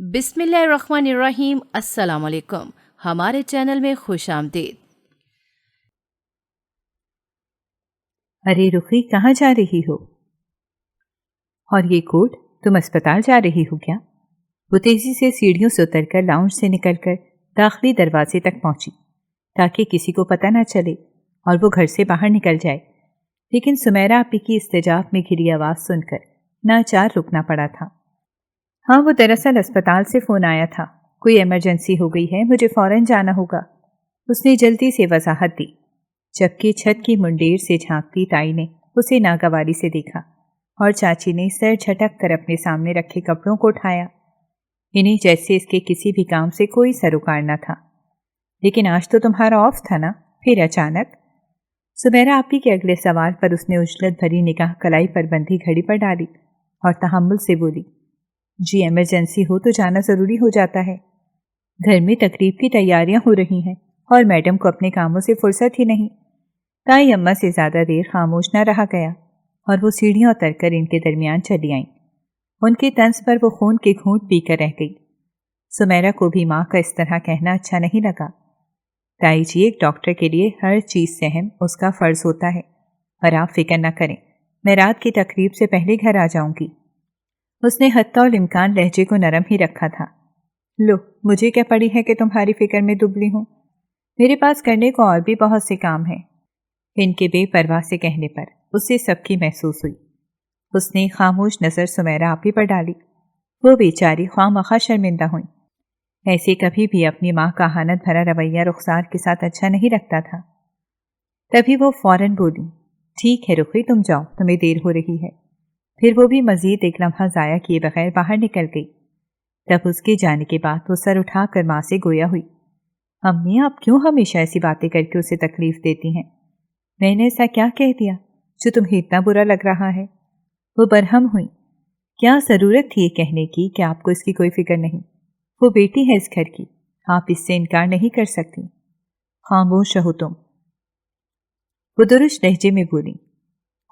بسم اللہ الرحمن الرحیم۔ السلام علیکم، ہمارے چینل میں خوش آمدید۔ ارے رخی، کہاں جا رہی ہو؟ اور یہ کوٹ، تم اسپتال جا رہی ہو کیا؟ وہ تیزی سے سیڑھیوں سے اتر کر لاؤنج سے نکل کر داخلی دروازے تک پہنچی تاکہ کسی کو پتہ نہ چلے اور وہ گھر سے باہر نکل جائے، لیکن سمیرہ آپی کی استجاب میں گھری آواز سن کر ناچار رکنا پڑا تھا۔ ہاں، وہ دراصل اسپتال سے فون آیا تھا، کوئی ایمرجنسی ہو گئی ہے، مجھے فوراً جانا ہوگا، اس نے جلدی سے وضاحت دی، جبکہ چھت کی منڈیر سے جھانکتی تائی نے اسے ناگواری سے دیکھا اور چاچی نے سر جھٹک کر اپنے سامنے رکھے کپڑوں کو اٹھایا، انہیں جیسے اس کے کسی بھی کام سے کوئی سروکار نہ تھا۔ لیکن آج تو تمہارا آف تھا نا، پھر اچانک؟ سمیرہ آپی کے اگلے سوال پر اس نے اجلت بھری نگاہ کلائی پر بندھی گھڑی پر ڈالی اور تحمل سے بولی، جی ایمرجنسی ہو تو جانا ضروری ہو جاتا ہے، گھر میں تقریب کی تیاریاں ہو رہی ہیں اور میڈم کو اپنے کاموں سے فرصت ہی نہیں۔ تائی اماں سے زیادہ دیر خاموش نہ رہا گیا اور وہ سیڑھیاں اتر کر ان کے درمیان چلی آئیں۔ ان کے طنز پر وہ خون کے گھونٹ پی کر رہ گئی۔ سمیرہ کو بھی ماں کا اس طرح کہنا اچھا نہیں لگا۔ تائی جی، ایک ڈاکٹر کے لیے ہر چیز سہم اس کا فرض ہوتا ہے، اور آپ فکر نہ کریں، میں رات کی تقریب سے پہلے گھر آ جاؤں گی۔ اس نے حتی الامکان لہجے کو نرم ہی رکھا تھا۔ لو، مجھے کیا پڑی ہے کہ تمہاری فکر میں دبلی ہوں، میرے پاس کرنے کو اور بھی بہت سے کام ہیں۔ ان کے بے پرواہ سے کہنے پر اسے سب کی محسوس ہوئی۔ اس نے خاموش نظر سمیرہ آپی پر ڈالی، وہ بیچاری خواہ مخواہ شرمندہ ہوئیں۔ ایسے کبھی بھی اپنی ماں کا اہانت بھرا رویہ رخسار کے ساتھ اچھا نہیں لگتا تھا۔ تبھی وہ فوراً بولی، ٹھیک ہے رخی، تم جاؤ، تمہیں دیر ہو رہی ہے۔ پھر وہ بھی مزید ایک لمحہ ضائع کیے بغیر باہر نکل گئی۔ تب اس کے جانے کے بعد وہ سر اٹھا کر ماں سے گویا ہوئی، امی آپ کیوں ہمیشہ ایسی باتیں کر کے اسے تکلیف دیتی ہیں؟ میں نے ایسا کیا کہہ دیا جو تمہیں اتنا برا لگ رہا ہے؟ وہ برہم ہوئی، کیا ضرورت تھی یہ کہنے کی کہ آپ کو اس کی کوئی فکر نہیں؟ وہ بیٹی ہے اس گھر کی، آپ اس سے انکار نہیں کر سکتی۔ خاموش رہو تم، وہ درست لہجے میں بولی،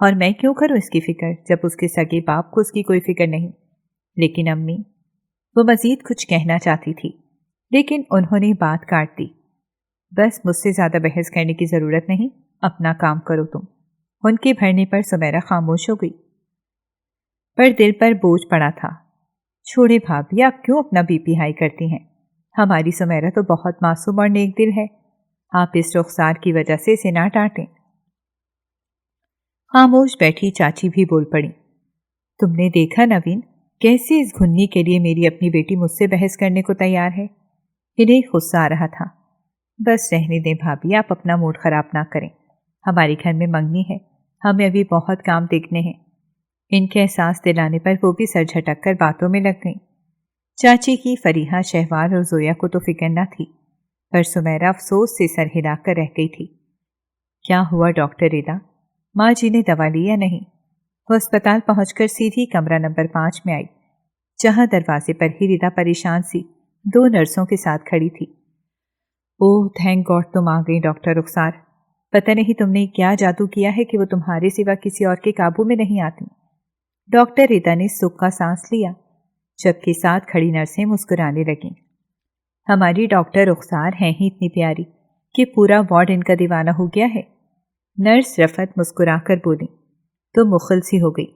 اور میں کیوں کروں اس کی فکر جب اس کے سگے باپ کو اس کی کوئی فکر نہیں؟ لیکن امی، وہ مزید کچھ کہنا چاہتی تھی لیکن انہوں نے بات کاٹ دی۔ بس مجھ سے زیادہ بحث کرنے کی ضرورت نہیں، اپنا کام کرو تم۔ ان کے بھرنے پر سمیرہ خاموش ہو گئی، پر دل پر بوجھ پڑا تھا۔ چھوڑے بھابھی، آپ کیوں اپنا بی پی ہائی کرتی ہیں؟ ہماری سمیرہ تو بہت معصوم اور نیک دل ہے، آپ اس رخسار کی وجہ سے اسے نہ ڈانٹیں۔ خاموش بیٹھی چاچی بھی بول پڑی، تم نے دیکھا نوین، کیسے اس گھنی کے لیے میری اپنی بیٹی مجھ سے بحث کرنے کو تیار ہے؟ انہیں غصہ آ رہا تھا۔ بس رہنے دیں بھابھی، آپ اپنا موڈ خراب نہ کریں، ہمارے گھر میں منگنی ہے، ہمیں ابھی بہت کام دیکھنے ہیں۔ ان کے احساس دلانے پر وہ بھی سر جھٹک کر باتوں میں لگ گئیں۔ چاچی کی فریحہ، شہوار اور زویا کو تو فکر نہ تھی، پر سمیرہ افسوس سے سر ہلا کر رہ گئی تھی۔ کیا ہوا ڈاکٹر ریدا؟ ماں جی نے دوا لی یا نہیں؟ وہ اسپتال پہنچ کر سیدھی کمرہ نمبر 5 میں آئی، جہاں دروازے پر ہی ریدا پریشان سی 2 نرسوں کے ساتھ کھڑی تھی۔ اوہ تھینک گاڈ، تم آ گئی ڈاکٹر رخسار، پتہ نہیں تم نے کیا جادو کیا ہے کہ وہ تمہارے سوا کسی اور کے قابو میں نہیں آتی۔ ڈاکٹر ریدا نے سکھ کا سانس لیا، جبکہ ساتھ کھڑی نرسیں مسکرانے لگیں۔ ہماری ڈاکٹر رخسار ہیں ہی اتنی پیاری کہ پورا وارڈ ان کا دیوانہ ہو گیا ہے۔ نرس رفعت مسکرا کر بولی، تو مخلصی ہو گئی۔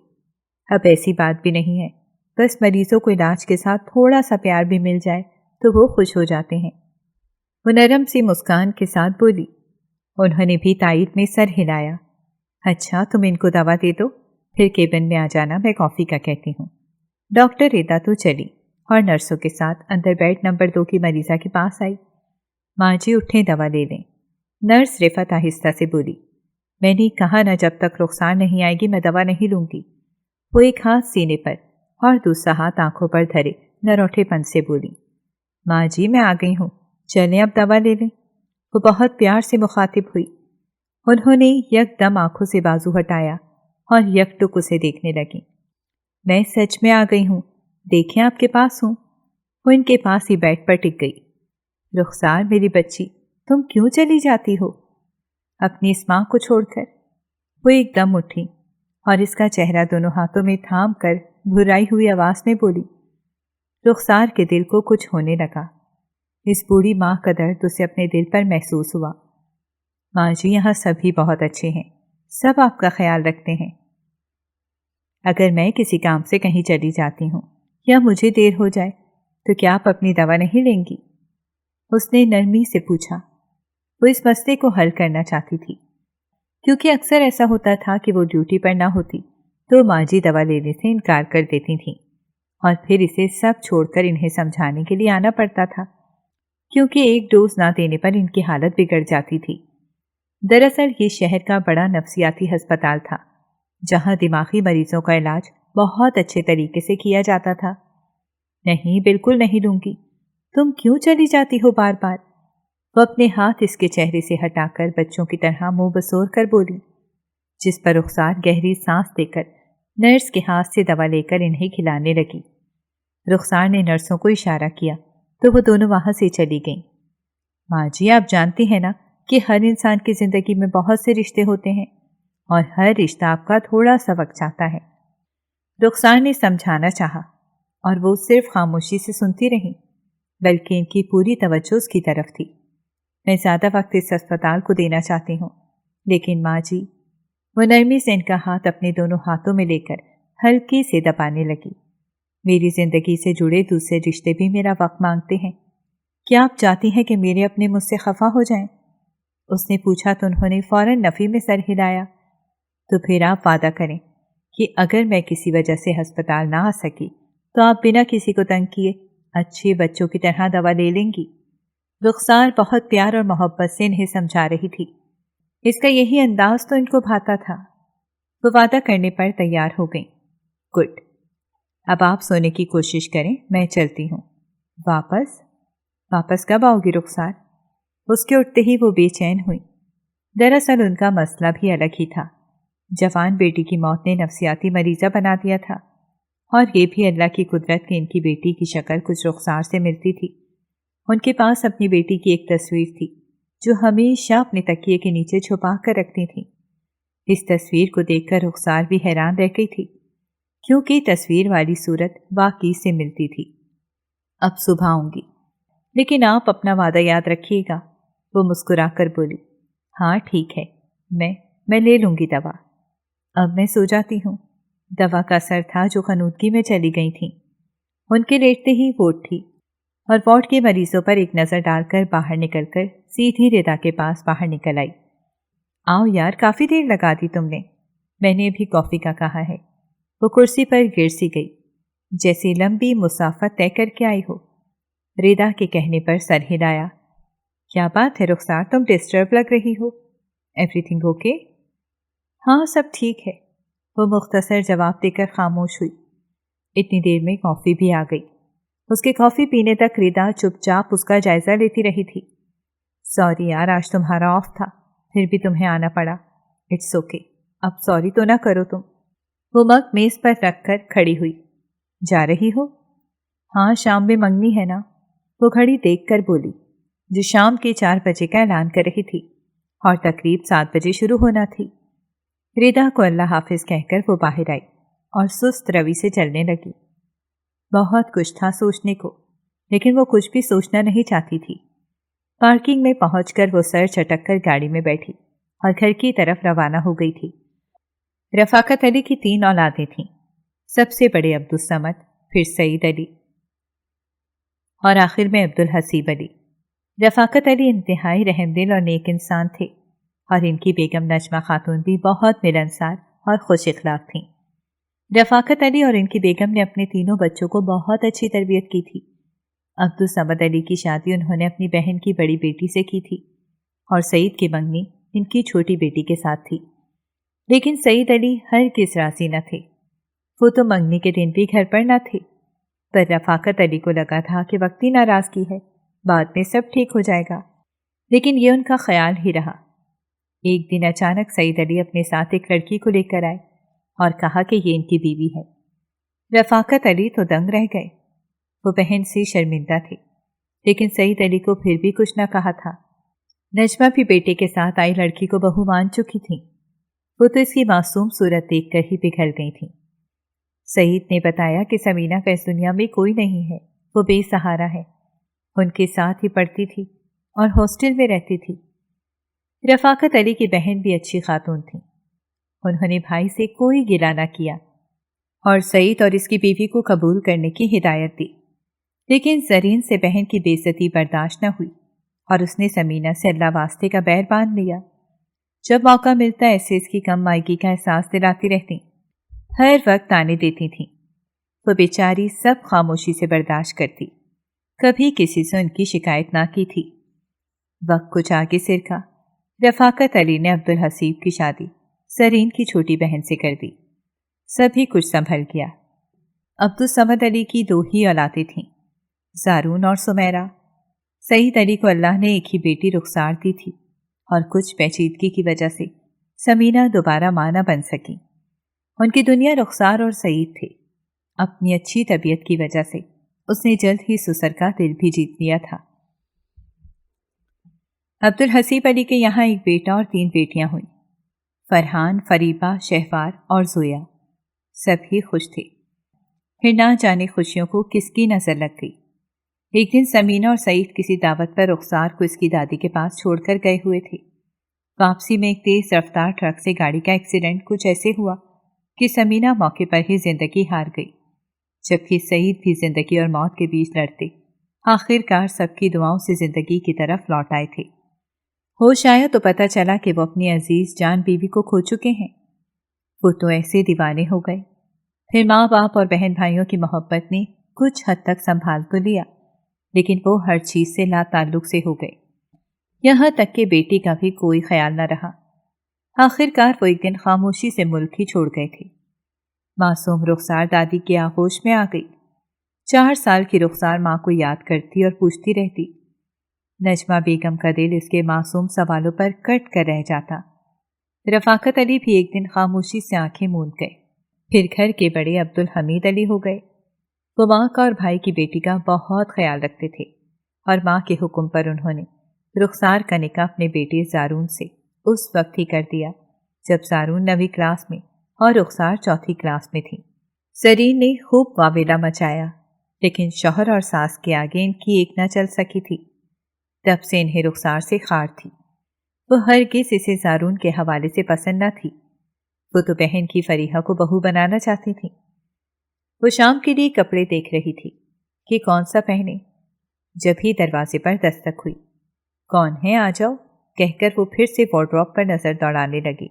اب ایسی بات بھی نہیں ہے، بس مریضوں کو علاج کے ساتھ تھوڑا سا پیار بھی مل جائے تو وہ خوش ہو جاتے ہیں۔ وہ نرم سی مسکان کے ساتھ بولی۔ انہوں نے بھی تائید میں سر ہلایا۔ اچھا، تم ان کو دوا دے دو، پھر کیبن میں آ جانا، میں کافی کا کہتی ہوں۔ ڈاکٹر ریدا تو چلی اور نرسوں کے ساتھ اندر بیڈ نمبر 2 کی مریضہ کے پاس آئی۔ ماں جی اٹھیں، دوا لے لیں۔ نرس رفعت آہستہ سے بولی، میں نے کہا نہ، جب تک رخسار نہیں آئے گی میں دوا نہیں لوں گی۔ وہ ایک ہاتھ سینے پر اور دوسرا ہاتھ آنکھوں پر دھرے نروٹھے پن سے بولی، ماں جی میں آ گئی ہوں، چلیں اب دوا لے لیں۔ وہ بہت پیار سے مخاطب ہوئی۔ انہوں نے یک دم آنکھوں سے بازو ہٹایا اور یک ٹک اسے دیکھنے لگی۔ میں سچ میں آ گئی ہوں، دیکھیں آپ کے پاس ہوں۔ وہ ان کے پاس ہی بیڈ پر ٹک گئی۔ رخسار میری بچی، تم کیوں چلی جاتی ہو؟ اپنی اس ماں کو چھوڑ کر؟ وہ ایک دم اٹھی اور اس کا چہرہ دونوں ہاتھوں میں تھام کر بھرائی ہوئی آواز میں بولی، رخسار کے دل کو کچھ ہونے لگا۔ اس بوڑھی ماں کا درد اسے اپنے دل پر محسوس ہوا۔ ماں جی، یہاں سبھی بہت اچھے ہیں، سب آپ کا خیال رکھتے ہیں۔ اگر میں کسی کام سے کہیں چلی جاتی ہوں یا مجھے دیر ہو جائے تو کیا آپ اپنی دوا نہیں لیں گی؟ اس نے نرمی سے پوچھا۔ وہ اس مسئلے کو حل کرنا چاہتی تھی، کیونکہ اکثر ایسا ہوتا تھا کہ وہ ڈیوٹی پر نہ ہوتی تو ماں جی دوا لینے سے انکار کر دیتی تھیں، اور پھر اسے سب چھوڑ کر انہیں سمجھانے کے لیے آنا پڑتا تھا، کیونکہ ایک ڈوز نہ دینے پر ان کی حالت بگڑ جاتی تھی۔ دراصل یہ شہر کا بڑا نفسیاتی ہسپتال تھا، جہاں دماغی مریضوں کا علاج بہت اچھے طریقے سے کیا جاتا تھا۔ نہیں، بالکل نہیں لوں گی، تم کیوں چلی جاتی ہو بار بار؟ وہ اپنے ہاتھ اس کے چہرے سے ہٹا کر بچوں کی طرح منہ بسور کر بولی، جس پر رخسار گہری سانس دے کر نرس کے ہاتھ سے دوا لے کر انہیں کھلانے لگی۔ رخسار نے نرسوں کو اشارہ کیا تو وہ دونوں وہاں سے چلی گئیں۔ ماں جی، آپ جانتی ہیں نا کہ ہر انسان کی زندگی میں بہت سے رشتے ہوتے ہیں اور ہر رشتہ آپ کا تھوڑا سا وقت چاہتا ہے۔ رخسار نے سمجھانا چاہا اور وہ صرف خاموشی سے سنتی رہی، بلکہ ان کی پوری توجہ اس کی طرف تھی۔ میں زیادہ وقت اس اسپتال کو دینا چاہتی ہوں، لیکن ماں جی، وہ نرمی سے ان کا ہاتھ اپنے دونوں ہاتھوں میں لے کر ہلکی سے دبانے لگی، میری زندگی سے جڑے دوسرے رشتے بھی میرا وقت مانگتے ہیں۔ کیا آپ چاہتی ہیں کہ میرے اپنے مجھ سے خفا ہو جائیں؟ اس نے پوچھا تو انہوں نے فوراً نفی میں سر ہلایا۔ تو پھر آپ وعدہ کریں کہ اگر میں کسی وجہ سے ہسپتال نہ آ سکی تو آپ بنا کسی کو تنگ کیے اچھے بچوں کی طرح دوا لے لیں گی۔ رخسار بہت پیار اور محبت سے انہیں سمجھا رہی تھی، اس کا یہی انداز تو ان کو بھاتا تھا۔ وہ وعدہ کرنے پر تیار ہو گئیں۔ گڈ، اب آپ سونے کی کوشش کریں، میں چلتی ہوں۔ واپس کب آؤ گی رخسار؟ اس کے اٹھتے ہی وہ بے چین ہوئی۔ دراصل ان کا مسئلہ بھی الگ ہی تھا۔ جوان بیٹی کی موت نے نفسیاتی مریضہ بنا دیا تھا، اور یہ بھی اللہ کی قدرت کہ ان کی بیٹی کی شکل کچھ رخسار سے ملتی تھی۔ ان کے پاس اپنی بیٹی کی ایک تصویر تھی جو ہمیشہ اپنے تکیے کے نیچے چھپا کر رکھتی تھی۔ اس تصویر کو دیکھ کر رخسار بھی حیران رہ گئی تھی، کیونکہ تصویر والی صورت واقعی سے ملتی تھی۔ اب صبح آؤں گی، لیکن آپ اپنا وعدہ یاد رکھیے گا، وہ مسکرا کر بولی۔ ہاں ٹھیک ہے، میں لے لوں گی دوا۔ اب میں سو جاتی ہوں۔ دوا کا اثر تھا جو خنودگی میں چلی گئی تھیں۔ ان کے لیٹتے ہی وہ اٹھی اور وارڈ کے مریضوں پر ایک نظر ڈال کر باہر نکل کر سیدھی ردا کے پاس باہر نکل آئی۔ آؤ یار، کافی دیر لگا دی تم نے، میں نے ابھی کافی کا کہا ہے۔ وہ کرسی پر گر سی گئی جیسے لمبی مسافت طے کر کے آئی ہو۔ ردا کے کہنے پر سر ہلایا۔ کیا بات ہے رخسار، تم ڈسٹرب لگ رہی ہو؟ Every thing okay? ہاں سب ٹھیک ہے، وہ مختصر جواب دے کر خاموش ہوئی۔ اتنی دیر میں کافی بھی آ گئی۔ اس کے کافی پینے تک ردا چپ چاپ اس کا جائزہ لیتی رہی تھی۔ سوری یار، آج تمہارا آف تھا، پھر بھی تمہیں آنا پڑا۔ اٹس اوکے، اب سوری تو نہ کرو تم۔ وہ مگ میز پر رکھ کر کھڑی ہوئی۔ جا رہی ہو؟ ہاں، شام میں منگنی ہے نا، وہ گھڑی دیکھ کر بولی، جو شام کے 4 بجے کا اعلان کر رہی تھی اور تقریب 7 بجے شروع ہونا تھی۔ ردا کو اللہ حافظ کہہ کر وہ باہر آئی اور سست روی سے چلنے لگی۔ بہت کچھ تھا سوچنے کو، لیکن وہ کچھ بھی سوچنا نہیں چاہتی تھی۔ پارکنگ میں پہنچ کر وہ سر چٹک کر گاڑی میں بیٹھی اور گھر کی طرف روانہ ہو گئی تھی۔ رفاقت علی کی 3 اولادیں تھیں، سب سے بڑے عبدالصمد، پھر سعید علی اور آخر میں عبدالحسیب علی۔ رفاقت علی انتہائی رحم دل اور نیک انسان تھے، اور ان کی بیگم نجمہ خاتون بھی بہت ملنسار اور خوش اخلاق تھیں۔ رفاقت علی اور ان کی بیگم نے اپنے تینوں بچوں کو بہت اچھی تربیت کی تھی۔ عبدالصمد علی کی شادی انہوں نے اپنی بہن کی بڑی بیٹی سے کی تھی، اور سعید کی منگنی ان کی چھوٹی بیٹی کے ساتھ تھی۔ لیکن سعید علی ہرگز راضی نہ تھے۔ وہ تو منگنی کے دن بھی گھر پر نہ تھے، پر رفاقت علی کو لگا تھا کہ وقتی ناراضگی ہے، بعد میں سب ٹھیک ہو جائے گا، لیکن یہ ان کا خیال ہی رہا۔ ایک دن اچانک سعید علی اپنے ساتھ ایک لڑکی کو لے کر آئے اور کہا کہ یہ ان کی بیوی ہے۔ رفاقت علی تو دنگ رہ گئے۔ وہ بہن سے شرمندہ تھے، لیکن سعید علی کو پھر بھی کچھ نہ کہا تھا۔ نجمہ بھی بیٹے کے ساتھ آئی لڑکی کو بہو مان چکی تھیں۔ وہ تو اس کی معصوم صورت دیکھ کر ہی پگھل گئی تھیں۔ سعید نے بتایا کہ سمینہ کا اس دنیا میں کوئی نہیں ہے وہ بے سہارا ہے۔ ان کے ساتھ ہی پڑھتی تھی اور ہاسٹل میں رہتی تھی۔ رفاقت علی کی بہن بھی اچھی خاتون تھی۔ انہوں نے بھائی سے کوئی گلہ نہ کیا اور سعید اور اس کی بیوی کو قبول کرنے کی ہدایت دی، لیکن زرین سے بہن کی بے عزتی برداشت نہ ہوئی اور اس نے سمینہ سے اللہ واسطے کا بیر باندھ لیا۔ جب موقع ملتا ایسے اس کی کم مائگی کا احساس دلاتی رہتی، ہر وقت تانے دیتی تھیں۔ وہ بیچاری سب خاموشی سے برداشت کرتی، کبھی کسی سے ان کی شکایت نہ کی تھی۔ وقت کچھ آگے سرکا۔ رفاقت علی نے عبدالحسیب کی شادی زرین کی چھوٹی بہن سے کر دی۔ سبھی کچھ سنبھل گیا۔ عبدالصمد علی کی 2 ہی اولادیں تھیں، زارون اور سمیرہ۔ سعید علی کو اللہ نے ایک ہی بیٹی رخسار دی تھی اور کچھ پیچیدگی کی وجہ سے سمینہ دوبارہ ماں نہ بن سکی۔ ان کی دنیا رخسار اور سعید تھے۔ اپنی اچھی طبیعت کی وجہ سے اس نے جلد ہی سسر کا دل بھی جیت لیا تھا۔ عبدالحسیب علی کے یہاں ایک بیٹا اور 3 بیٹیاں ہوئیں، فرحان، فریبہ، شہوار اور زویا۔ سب ہی خوش تھے۔ پھر نہ جانے خوشیوں کو کس کی نظر لگ گئی۔ ایک دن سمینہ اور سعید کسی دعوت پر رخسار کو اس کی دادی کے پاس چھوڑ کر گئے ہوئے تھے۔ واپسی میں ایک تیز رفتار ٹرک سے گاڑی کا ایکسیڈنٹ کچھ ایسے ہوا کہ سمینہ موقع پر ہی زندگی ہار گئی، جبکہ سعید بھی زندگی اور موت کے بیچ لڑتے آخر کار سب کی دعاؤں سے زندگی کی طرف لوٹ آئے تھے۔ ہوش آیا تو پتہ چلا کہ وہ اپنی عزیز جان بیوی کو کھو چکے ہیں۔ وہ تو ایسے دیوانے ہو گئے۔ پھر ماں باپ اور بہن بھائیوں کی محبت نے کچھ حد تک سنبھال تو لیا، لیکن وہ ہر چیز سے لا تعلق سے ہو گئے، یہاں تک کہ بیٹی کا بھی کوئی خیال نہ رہا۔ آخر کار وہ ایک دن خاموشی سے ملک ہی چھوڑ گئے تھے۔ معصوم رخسار دادی کے آغوش میں آ گئی۔ 4 سال کی رخسار ماں کو یاد کرتی اور پوچھتی رہتی۔ نجمہ بیگم کا دل اس کے معصوم سوالوں پر کٹ کر رہ جاتا۔ رفاقت علی بھی ایک دن خاموشی سے آنکھیں موند گئے۔ پھر گھر کے بڑے عبدالحمید علی ہو گئے۔ وہ ماں کا اور بھائی کی بیٹی کا بہت خیال رکھتے تھے اور ماں کے حکم پر انہوں نے رخسار کا نکاح اپنے بیٹے زارون سے اس وقت ہی کر دیا جب زارون 9ویں کلاس میں اور رخسار 4تھی کلاس میں تھی۔ زرین نے خوب واویلا مچایا، لیکن شوہر اور ساس کے آگے ان کی ایک نہ چل سکی تھی۔ تب سے انہیں رخسار سے خار تھی۔ وہ ہرگز اسے زارون کے حوالے سے پسند نہ تھی۔ وہ تو بہن کی فریحہ کو بہو بنانا چاہتی تھی۔ وہ شام کے لیے کپڑے دیکھ رہی تھی کہ کون سا پہنے، جب ہی دروازے پر دستک ہوئی۔ کون ہے؟ آ جاؤ، کہہ کر وہ پھر سے وارڈروب پر نظر دوڑانے لگی۔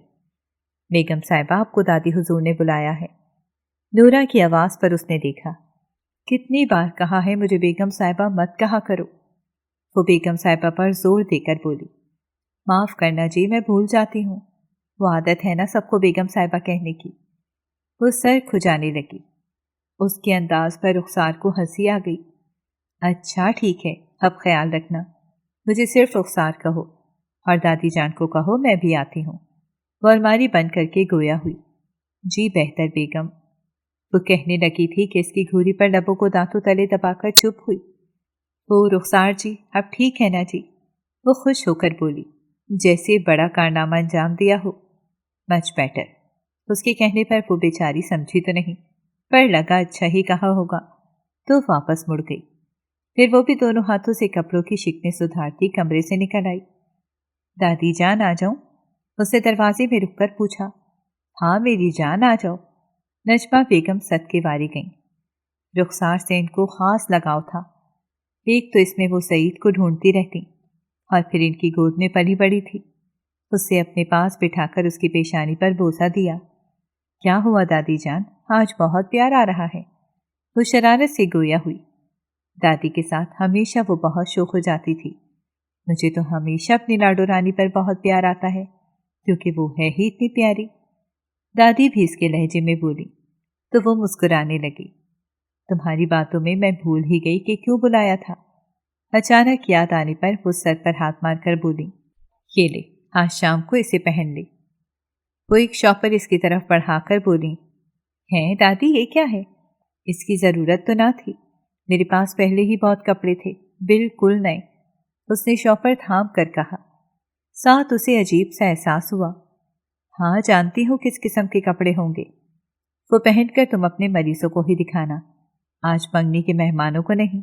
بیگم صاحبہ، آپ کو دادی حضور نے بلایا ہے۔ نورا کی آواز پر اس نے دیکھا۔ کتنی بار کہا ہے مجھے بیگم صاحبہ مت کہا کرو۔ وہ بیگم صاحبہ پر زور دے کر بولی۔ معاف کرنا جی، میں بھول جاتی ہوں، وہ عادت ہے نا سب کو بیگم صاحبہ کہنے کی۔ وہ سر کھجانے لگی۔ اس کے انداز پر رخسار کو ہنسی آ گئی۔ اچھا ٹھیک ہے، اب خیال رکھنا، مجھے صرف رخسار کہو اور دادی جان کو کہو میں بھی آتی ہوں۔ وہ الماری بند کر کے گویا ہوئی۔ جی بہتر بیگم، وہ کہنے لگی تھی کہ اس کی گھوری پر لبوں کو دانتوں تلے دبا کر چپ ہوئی۔ وہ رخسار جی اب ٹھیک ہے نا جی؟ وہ خوش ہو کر بولی، جیسے بڑا کارنامہ انجام دیا ہو۔ Much better. اس کے کہنے پر وہ بیچاری سمجھی تو نہیں، پر لگا اچھا ہی کہا ہوگا، تو واپس مڑ گئی۔ پھر وہ بھی دونوں ہاتھوں سے کپڑوں کی شکنیں سدھارتی کمرے سے نکل آئی۔ دادی جان آ جاؤں؟ اس نے دروازے میں رک کر پوچھا۔ ہاں میری جان آ جاؤ۔ نجمہ بیگم صدقے واری گئیں۔ رخسار سے ان کو خاص لگاؤ تھا۔ ایک تو اس میں وہ سعید کو ڈھونڈتی رہتی اور پھر ان کی گود میں پلی بڑی تھی۔ اسے اپنے پاس بٹھا کر اس کی پیشانی پر بوسہ دیا۔ کیا ہوا دادی جان، آج بہت پیار آ رہا ہے؟ وہ شرارت سے گویا ہوئی۔ دادی کے ساتھ ہمیشہ وہ بہت شوخ ہو جاتی تھی۔ مجھے تو ہمیشہ اپنی لاڈو رانی پر بہت پیار آتا ہے، کیونکہ وہ ہے ہی اتنی پیاری۔ دادی بھی اس کے لہجے میں بولی تو وہ مسکرانے لگی۔ تمہاری باتوں میں میں بھول ہی گئی کہ کیوں بلایا تھا۔ اچانک یاد آنے پر وہ سر پر ہاتھ مار کر بولی، یہ لے، آج شام کو اسے پہن لے۔ وہ ایک شاپر اس کی طرف بڑھا کر بولی، ہیں دادی یہ کیا ہے؟ اس کی ضرورت تو نہ تھی، میرے پاس پہلے ہی بہت کپڑے تھے، بالکل نئے۔ اس نے شاپر تھام کر کہا۔ ساتھ اسے عجیب سا احساس ہوا۔ ہاں جانتی ہوں کس قسم کے کپڑے ہوں گے، وہ پہن کر تم اپنے مریضوں کو ہی دکھانا، آج منگنی کے مہمانوں کو نہیں۔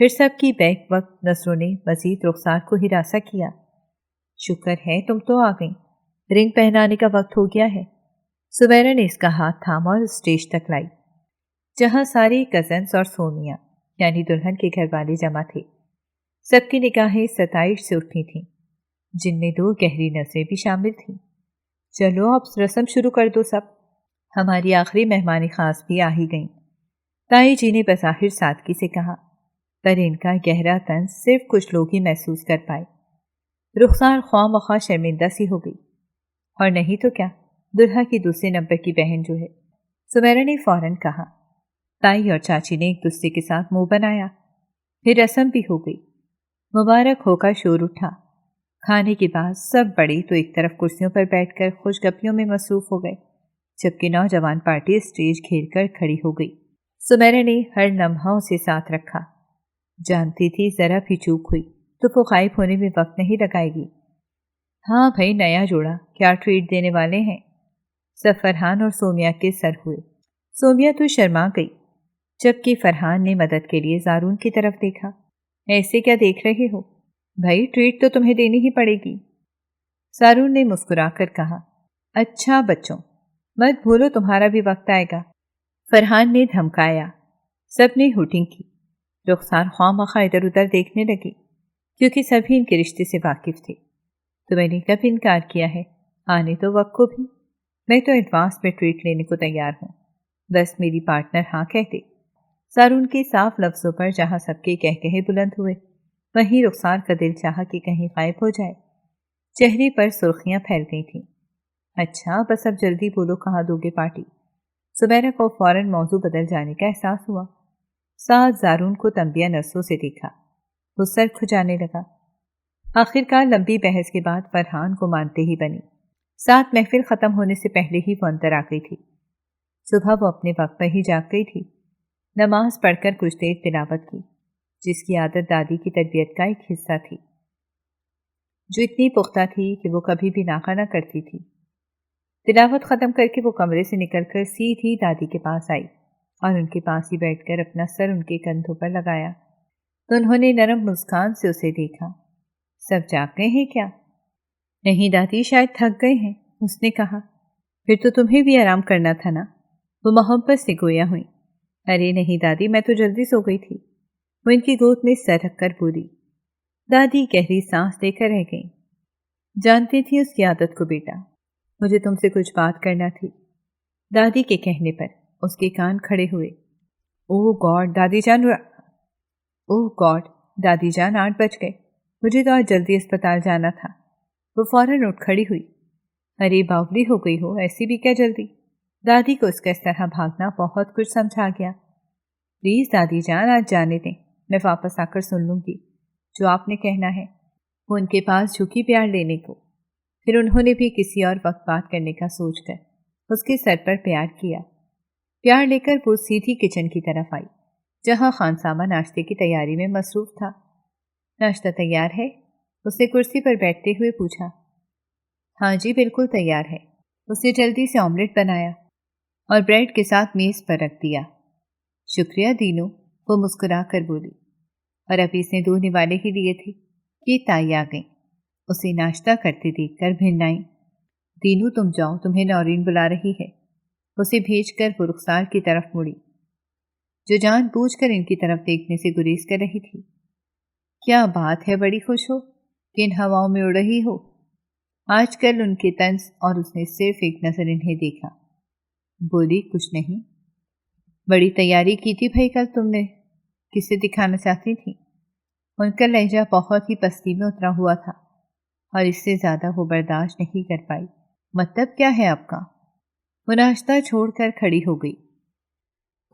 پھر سب کی بیک وقت نظروں نے مزید رخسار کو ہراساں کیا۔ شکر ہے تم تو آ گئیں، رنگ پہنانے کا وقت ہو گیا ہے۔ سمیرا نے اس کا ہاتھ تھاما اور اسٹیج تک لائی، جہاں ساری کزنس اور سومیا یعنی دلہن کے گھر والے جمع تھے۔ سب کی نگاہیں ستائش سے اٹھی تھیں، جن میں 2 گہری نظریں بھی شامل تھیں۔ چلو اب رسم شروع کر دو سب۔ ہماری آخری مہمان خاص بھی آ ہی گئیں، تائی جی نے بظاہر سادگی سے کہا، پر ان کا گہرا طنز صرف کچھ لوگ ہی محسوس کر پائے۔ رخسار خواہ مخواہ شرمندہ سی ہو گئی، اور نہیں تو کیا، دلہا کی دوسرے نمبر کی بہن جو ہے۔ سمیرا نے فوراً کہا۔ تائی اور چاچی نے ایک دوسرے کے ساتھ منہ بنایا، پھر رسم بھی ہو گئی۔ مبارک ہو کا شور اٹھا۔ کھانے کے بعد سب بڑے تو ایک طرف کرسیوں پر بیٹھ کر خوش گپیوں میں مصروف ہو گئے، جبکہ نوجوان پارٹی اسٹیج گھیر کر کھڑی ہو گئی۔ سمیرا نے ہر لمحہ اسے ساتھ رکھا، جانتی تھی ذرا بھی چوک ہوئی تو وہ غائب ہونے میں وقت نہیں لگائے گی۔ ہاں بھائی، نیا جوڑا، کیا ٹریٹ دینے والے ہیں؟ سب فرحان اور سومیا کے سر ہوئے۔ سومیا تو شرما گئی، جبکہ فرحان نے مدد کے لیے زارون کی طرف دیکھا۔ ایسے کیا دیکھ رہے ہو بھائی، ٹریٹ تو تمہیں دینی ہی پڑے گی۔ زارون نے مسکرا کر کہا، اچھا بچوں، مت بھولو تمہارا بھی وقت آئے گا۔ فرحان نے دھمکایا۔ سب نے ہوٹنگ کی۔ رخسار خواہ مخواہ ادھر ادھر دیکھنے لگی، کیونکہ سبھی ان کے رشتے سے واقف تھے۔ تو میں نے کب انکار کیا ہے؟ آنے تو وقت کو بھی، میں تو ایڈوانس میں ٹریٹ لینے کو تیار ہوں، بس میری پارٹنر ہاں کہتے۔ زارون کے صاف لفظوں پر جہاں سب کے کہکہے بلند ہوئے، وہیں رخسار کا دل چاہا کہ کہیں غائب ہو جائے۔ چہرے پر سرخیاں پھیل گئی تھیں۔ اچھا بس اب جلدی بولو، کہاں دو گے پارٹی؟ سمیرا کو فوراً موضوع بدل جانے کا احساس ہوا۔ ساتھ زارون کو تنبیہ نظروں سے دیکھا، وہ سر کھجانے لگا۔ آخرکار لمبی بحث کے بعد فرحان کو مانتے ہی بنی۔ ساتھ محفل ختم ہونے سے پہلے ہی وہ اندر آ گئی تھی۔ صبح وہ اپنے وقت پر ہی جاگ گئی تھی، نماز پڑھ کر کچھ دیر تلاوت کی، جس کی عادت دادی کی تربیت کا ایک حصہ تھی، جو اتنی پختہ تھی کہ وہ کبھی بھی ناغہ نہ کرتی تھی۔ تلاوت ختم کر کے وہ کمرے سے نکل کر سیدھی دادی کے پاس آئی اور ان کے پاس ہی بیٹھ کر اپنا سر ان کے کندھوں پر لگایا تو انہوں نے نرم مسکان سے اسے دیکھا۔ سب جاگ گئے ہیں کیا؟ نہیں دادی، شاید تھک گئے ہیں، اس نے کہا۔ پھر تو تمہیں بھی آرام کرنا تھا نا، وہ محبت سے گویا ہوئی۔ ارے نہیں دادی، میں تو جلدی سو گئی تھی، وہ ان کی گود میں سر رکھ کر بولی۔ دادی گہری سانس لے کر رہ گئیں۔ جانتی تھی اس کی عادت کو بیٹا، مجھے تم سے کچھ بات کرنا تھی۔ دادی کے کہنے پر اس کے کان کھڑے ہوئے۔ اوہ گاڈ دادی جان، اوہ گاڈ دادی جان، 8 بج گئے، مجھے تو آج جلدی اسپتال جانا تھا۔ وہ فوراً اٹھ کھڑی ہوئی۔ ارے باولی ہو گئی ہو، ایسی بھی کیا جلدی؟ دادی کو اس کا اس طرح بھاگنا بہت کچھ سمجھا گیا۔ پلیز دادی جان، آج جانے دیں، میں واپس آ کر سن لوں گی جو آپ نے کہنا ہے۔ وہ ان کے پاس جھکی پیار لینے کو، پھر انہوں نے بھی کسی اور وقت بات کرنے کا سوچ کر اس کے سر پر پیار کیا۔ پیار لے کر وہ سیدھی کچن کی طرف آئی، جہاں خانسامہ ناشتے کی تیاری میں مصروف تھا۔ ناشتہ تیار ہے؟ اس نے کرسی پر بیٹھتے ہوئے پوچھا۔ ہاں جی بالکل تیار ہے۔ اس نے جلدی سے آملیٹ بنایا اور بریڈ کے ساتھ میز پر رکھ دیا۔ شکریہ دینو، وہ مسکرا کر بولی، اور ابھی اس نے 2 نوالے ہی لیے تھے کہ تائی آ گئیں۔ اسے ناشتہ کرتے دیکھ کر بھنائی۔ دینو تم جاؤ، تمہیں نورین بلا رہی ہے۔ اسے بھیج کر وہ رخسار کی طرف مڑی، جو جان بوجھ کر ان کی طرف دیکھنے سے گریز کر رہی تھی۔ کیا بات ہے، بڑی خوش ہو کہ ان ہواؤں میں اڑ رہی ہو؟ آج کل ان کے طنز، اور اس نے صرف ایک نظر انہیں دیکھا۔ بولی کچھ نہیں۔ بڑی تیاری کی تھی بھائی کل تم نے، کسے دکھانا چاہتی تھی؟ ان کا لہجہ بہت ہی پستی میں اترا ہوا تھا، اور اس سے زیادہ وہ برداشت نہیں کر پائی۔ مطلب کیا ہے آپ کا؟ وہ ناشتہ چھوڑ کر کھڑی ہو گئی۔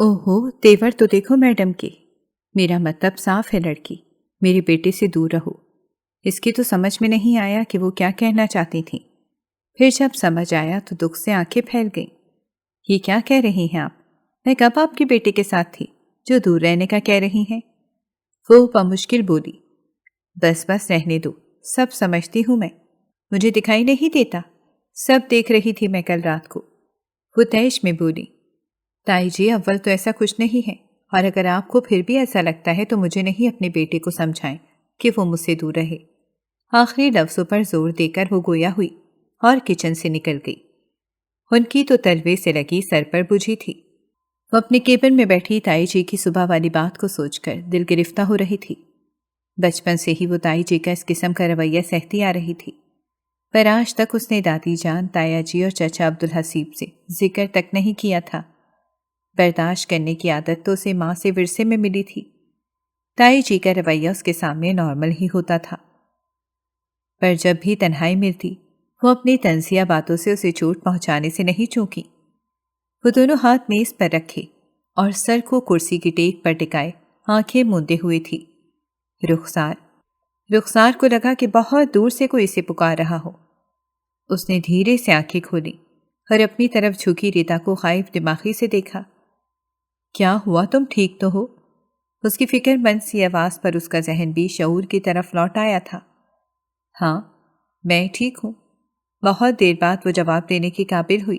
اوہو، تیور تو دیکھو میڈم کے۔ میرا مطلب صاف ہے لڑکی، میرے بیٹے سے دور رہو۔ اس کی تو سمجھ میں نہیں آیا کہ وہ کیا کہنا چاہتی تھیں۔ پھر جب سمجھ آیا تو دکھ سے آنکھیں پھیل گئیں۔ یہ کیا کہہ رہی ہیں آپ؟ میں کب آپ کے بیٹے کے ساتھ تھی جو دور رہنے کا کہہ رہی ہیں؟ وہ بمشکل بولی۔ بس بس رہنے دو، سب سمجھتی ہوں میں، مجھے دکھائی نہیں دیتا؟ سب دیکھ رہی تھی میں کل رات کو، وہ تیش میں بولی۔ تائی جی اول تو ایسا کچھ نہیں ہے، اور اگر آپ کو پھر بھی ایسا لگتا ہے تو مجھے نہیں اپنے بیٹے کو سمجھائیں کہ وہ مجھ سے دور رہے۔ آخری لفظوں پر زور دے کر وہ گویا ہوئی اور کچن سے نکل گئی۔ ان کی تو تلوے سے لگی سر پر بجھی تھی۔ وہ اپنے کیبن میں بیٹھی تائی جی کی صبح والی بات کو سوچ کر دل گرفتہ ہو رہی تھی۔ بچپن سے ہی وہ تائی جی کا اس قسم کا رویہ سہتی آ رہی تھی، پر آج تک اس نے دادی جان، تایا جی اور چچا عبدالحسیب سے ذکر تک نہیں کیا تھا۔ برداشت کرنے کی عادت تو اسے ماں سے ورثے میں ملی تھی۔ تائی جی کا رویہ اس کے سامنے نارمل ہی ہوتا تھا، پر جب بھی تنہائی ملتی وہ اپنی طنزیہ باتوں سے اسے چوٹ پہنچانے سے نہیں چوکی۔ وہ دونوں ہاتھ میز پر رکھے اور سر کو کرسی کی ٹیک پر ٹکائے آنکھیں موندے ہوئے تھی۔ رخسار کو لگا کہ بہت دور سے کوئی اسے پکار رہا ہو۔ اس نے دھیرے سے آنکھیں کھولی اور اپنی طرف جھکی ریتا کو خائف دماغی سے دیکھا۔ کیا ہوا، تم ٹھیک تو ہو؟ اس کی فکر مند سی آواز پر اس کا ذہن بھی شعور کی طرف لوٹ آیا تھا۔ ہاں میں ٹھیک ہوں۔ بہت دیر بعد وہ جواب دینے کی قابل ہوئی۔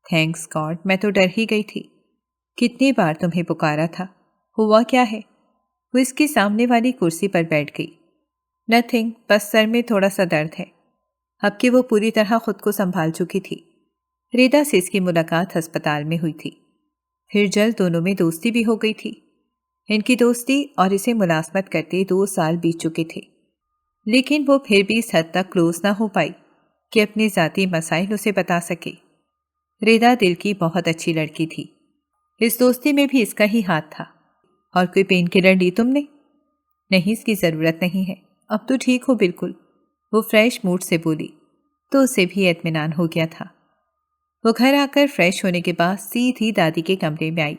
تھینکس گاڈ، میں تو ڈر ہی گئی تھی۔ کتنی بار تمہیں پکارا تھا، ہوا کیا ہے؟ وہ اس کے سامنے والی کرسی پر بیٹھ گئی۔ نتھنگ، بس سر میں تھوڑا سا درد ہے۔ اب کہ وہ پوری طرح خود کو سنبھال چکی تھی۔ ریدا سے اس کی ملاقات ہسپتال میں ہوئی تھی، پھر جلد دونوں میں دوستی بھی ہو گئی تھی۔ ان کی دوستی اور اسے ملازمت کرتے 2 سال بیت چکے تھے، لیکن وہ پھر بھی اس حد تک کلوز نہ ہو پائی کہ اپنے ذاتی مسائل اسے بتا سکے۔ ریدا دل کی بہت اچھی لڑکی تھی، اس دوستی میں بھی اس کا ہی ہاتھ تھا۔ اور کوئی پین کلر لی تم نے؟ نہیں، اس کی ضرورت نہیں ہے، اب تو ٹھیک ہو بالکل، وہ فریش موڈ سے بولی تو اسے بھی اطمینان ہو گیا تھا۔ وہ گھر آ کر فریش ہونے کے بعد سیدھی دادی کے کمرے میں آئی،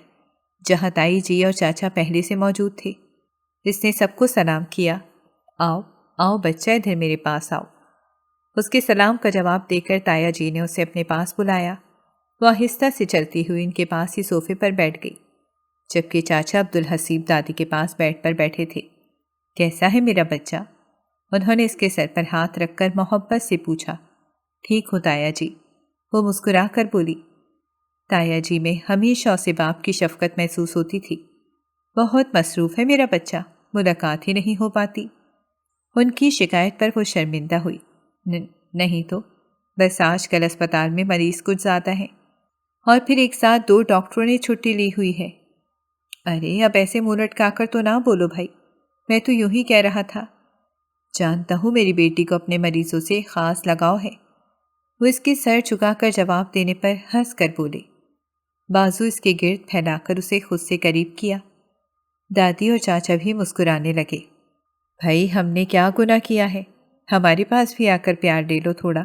جہاں تائی جی اور چاچا پہلے سے موجود تھے۔ اس نے سب کو سلام کیا۔ آؤ آؤ بچہ، ادھر میرے پاس آؤ۔ اس کے سلام کا جواب دے کر تایا جی نے اسے اپنے پاس بلایا۔ وہ آہستہ سے چلتی ہوئی ان کے پاس ہی صوفے پر بیٹھ گئی، جبکہ چاچا عبدالحسیب دادی کے پاس بیٹھ پر بیٹھے تھے۔ کیسا ہے میرا بچہ؟ انہوں نے اس کے سر پر ہاتھ رکھ کر محبت سے پوچھا۔ ٹھیک ہو تایا جی، وہ مسکرا کر بولی۔ تایا جی میں ہمیشہ اسے باپ کی شفقت محسوس ہوتی تھی۔ بہت مصروف ہے میرا بچہ، ملاقات ہی نہیں ہو پاتی۔ ان کی شکایت پر وہ شرمندہ ہوئی۔ نہیں تو بس آج کل اسپتال میں مریض کچھ زیادہ ہیں، اور پھر ایک ساتھ 2 ڈاکٹروں نے چھٹی لی ہوئی ہے۔ ارے اب ایسے منہ لٹکا کر تو نہ بولو بھائی، میں تو یوں ہی کہہ رہا تھا۔ جانتا ہوں میری بیٹی کو اپنے مریضوں سے خاص لگاؤ ہے۔ وہ اس کے سر جھکا کر جواب دینے پر ہنس کر بولے، بازو اس کے گرد پھیلا کر اسے خود سے قریب کیا۔ دادی اور چاچا بھی مسکرانے لگے۔ بھائی ہم نے کیا گناہ کیا ہے، ہمارے پاس بھی آ کر پیار لے لو تھوڑا۔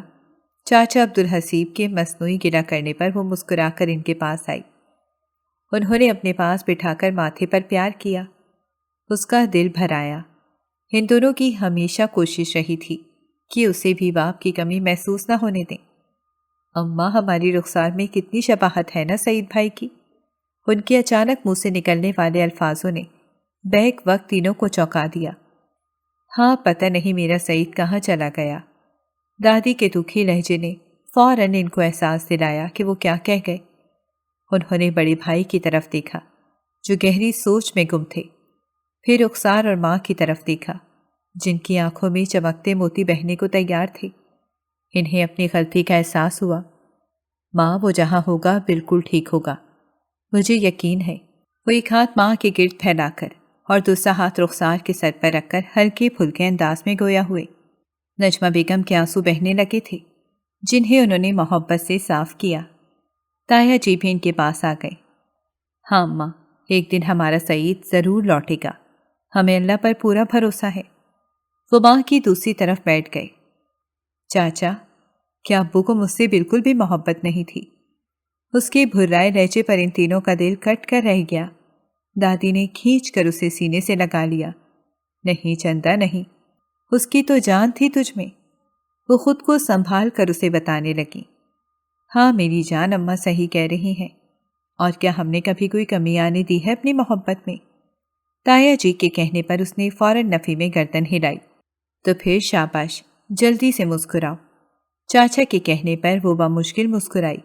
چاچا عبدالحسیب کے مصنوعی گلہ کرنے پر وہ مسکرا کر ان کے پاس آئی۔ انہوں نے اپنے پاس بٹھا کر ماتھے پر پیار کیا۔ اس کا دل بھر آیا۔ ان دونوں کی ہمیشہ کوشش رہی تھی کہ اسے بھی باپ کی کمی محسوس نہ ہونے دیں۔ اماں، ہماری رخسار میں کتنی شباہت ہے نا سعید بھائی کی۔ ان کے اچانک منہ سے نکلنے والے الفاظوں نے بیک وقت تینوں کو چونکا دیا۔ ہاں، پتہ نہیں میرا سعید کہاں چلا گیا۔ دادی کے دکھی لہجے نے فوراً ان کو احساس دلایا کہ وہ کیا کہہ گئے۔ انہوں نے بڑے بھائی کی طرف دیکھا جو گہری سوچ میں گم تھے، پھر رخسار اور ماں کی طرف دیکھا جن کی آنکھوں میں چمکتے موتی بہنے کو تیار تھے۔ انہیں اپنی غلطی کا احساس ہوا۔ ماں، وہ جہاں ہوگا بالکل ٹھیک ہوگا، مجھے یقین ہے۔ وہ ایک ہاتھ ماں کے گرد پھیلا کر اور دوسرا ہاتھ رخسار کے سر پر رکھ کر ہلکے پھلکے انداز میں گویا ہوئے۔ نجمہ بیگم کے آنسو بہنے لگے تھے جنہیں انہوں نے محبت سے صاف کیا۔ تایا جی بھی ان کے پاس آ گئے۔ ہاں ماں، ایک دن ہمارا سعید ضرور لوٹے گا، ہمیں اللہ پر پورا بھروسہ ہے۔ وہ ماں کی دوسری طرف بیٹھ گئے۔ چاچا، کیا ابو کو مجھ سے بالکل بھی محبت نہیں تھی؟ اس کے بھرائے لہجے پر ان تینوں کا دل کٹ کر رہ گیا۔ دادی نے کھینچ کر اسے سینے سے لگا لیا۔ نہیں چندا نہیں، اس کی تو جان تھی تجھ میں۔ وہ خود کو سنبھال کر اسے بتانے لگی۔ ہاں میری جان، اماں صحیح کہہ رہی ہیں، اور کیا ہم نے کبھی کوئی کمی آنے دی ہے اپنی محبت میں؟ تایا جی کے کہنے پر اس نے فوراً نفی میں گردن ہلائی۔ تو پھر شاباش، جلدی سے مسکراؤ۔ چاچا کے کہنے پر وہ بمشکل مسکرائی۔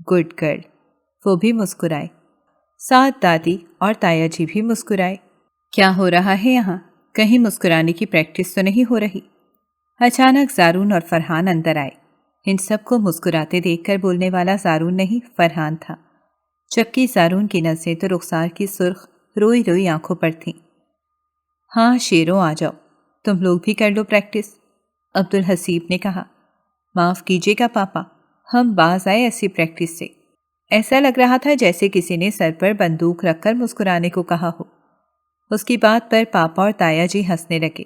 گڈ گرل، وہ بھی مسکرائے۔ ساتھ دادی اور تایا جی بھی مسکرائے۔ کیا ہو رہا ہے یہاں؟ کہیں مسکرانے کی پریکٹس تو نہیں ہو رہی؟ اچانک زارون اور فرحان اندر آئے۔ ان سب کو مسکراتے دیکھ کر بولنے والا زارون نہیں فرحان تھا، جبکہ زارون کی نظریں تو رخسار کی سرخ روئی روئی آنکھوں پر تھیں۔ ہاں شیروں آ جاؤ، تم لوگ بھی کر لو پریکٹس، عبدالحسیب نے کہا۔ معاف کیجیے گا پاپا، ہم باز آئے ایسی پریکٹس سے۔ ایسا لگ رہا تھا جیسے کسی نے سر پر بندوق رکھ کر مسکرانے کو کہا ہو۔ اس کی بات پر پاپا اور تایا جی ہنسنے لگے،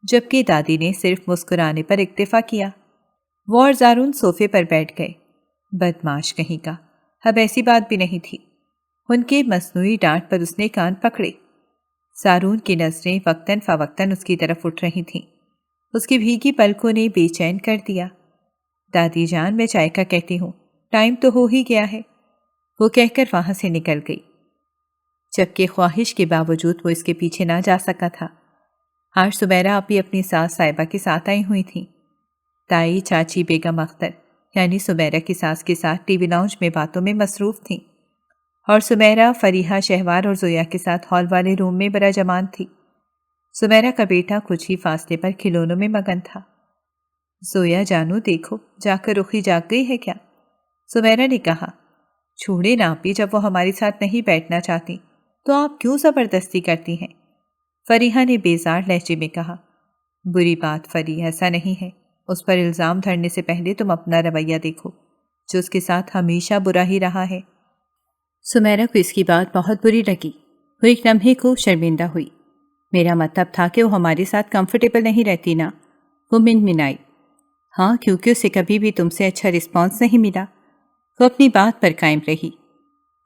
جبکہ دادی نے صرف مسکرانے پر اکتفا کیا۔ وہ اور زارون صوفے پر بیٹھ گئے۔ بدماش کہیں کا، اب ایسی بات بھی نہیں تھی۔ ان کے مصنوعی ڈانٹ پر اس نے کان پکڑے۔ زارون کی نظریں وقتاً فوقتاً اس کی طرف اٹھ رہی تھیں۔ اس کی بھیگی پلکوں نے بے چین کر دیا۔ دادی جان میں چائے کا کہتی ہوں، ٹائم تو ہو ہی گیا ہے، وہ کہہ کر وہاں سے نکل گئی، جبکہ خواہش کے باوجود وہ اس کے پیچھے نہ جا سکا تھا۔ آج سمیرہ آپی اپنی ساس صاحبہ کے ساتھ آئی ہوئی تھیں۔ تائی چاچی بیگم اختر یعنی سمیرہ کی ساس کے ساتھ ٹی وی لاؤنج میں باتوں میں مصروف تھیں، اور سمیرہ فریحہ شہوار اور زویا کے ساتھ ہال والے روم میں براجمان تھی۔ سمیرہ کا بیٹا کچھ ہی فاصلے پر کھلونوں میں مگن تھا۔ زویا جانو دیکھو، جا کر رخی جاگ گئی ہے کیا؟ سمیرہ نے کہا۔ چھوڑے نا آپی، جب وہ ہمارے ساتھ نہیں بیٹھنا چاہتی تو آپ کیوں زبردستی کرتی ہیں؟ فریحہ نے بیزار لہجے میں کہا۔ بری بات فری، ایسا نہیں ہے، اس پر الزام دھرنے سے پہلے تم اپنا رویہ دیکھو، جو اس کے ساتھ ہمیشہ برا ہی رہا ہے۔ سمیرہ کو اس کی بات بہت بری لگی۔ وہ ایک لمحے کو شرمندہ ہوئی۔ میرا مطلب تھا کہ وہ ہمارے ساتھ کمفرٹیبل نہیں رہتی نا، وہ منمنائی۔ ہاں، کیونکہ اسے کبھی بھی تم سے اچھا رسپانس نہیں ملا۔ وہ اپنی بات پر قائم رہی۔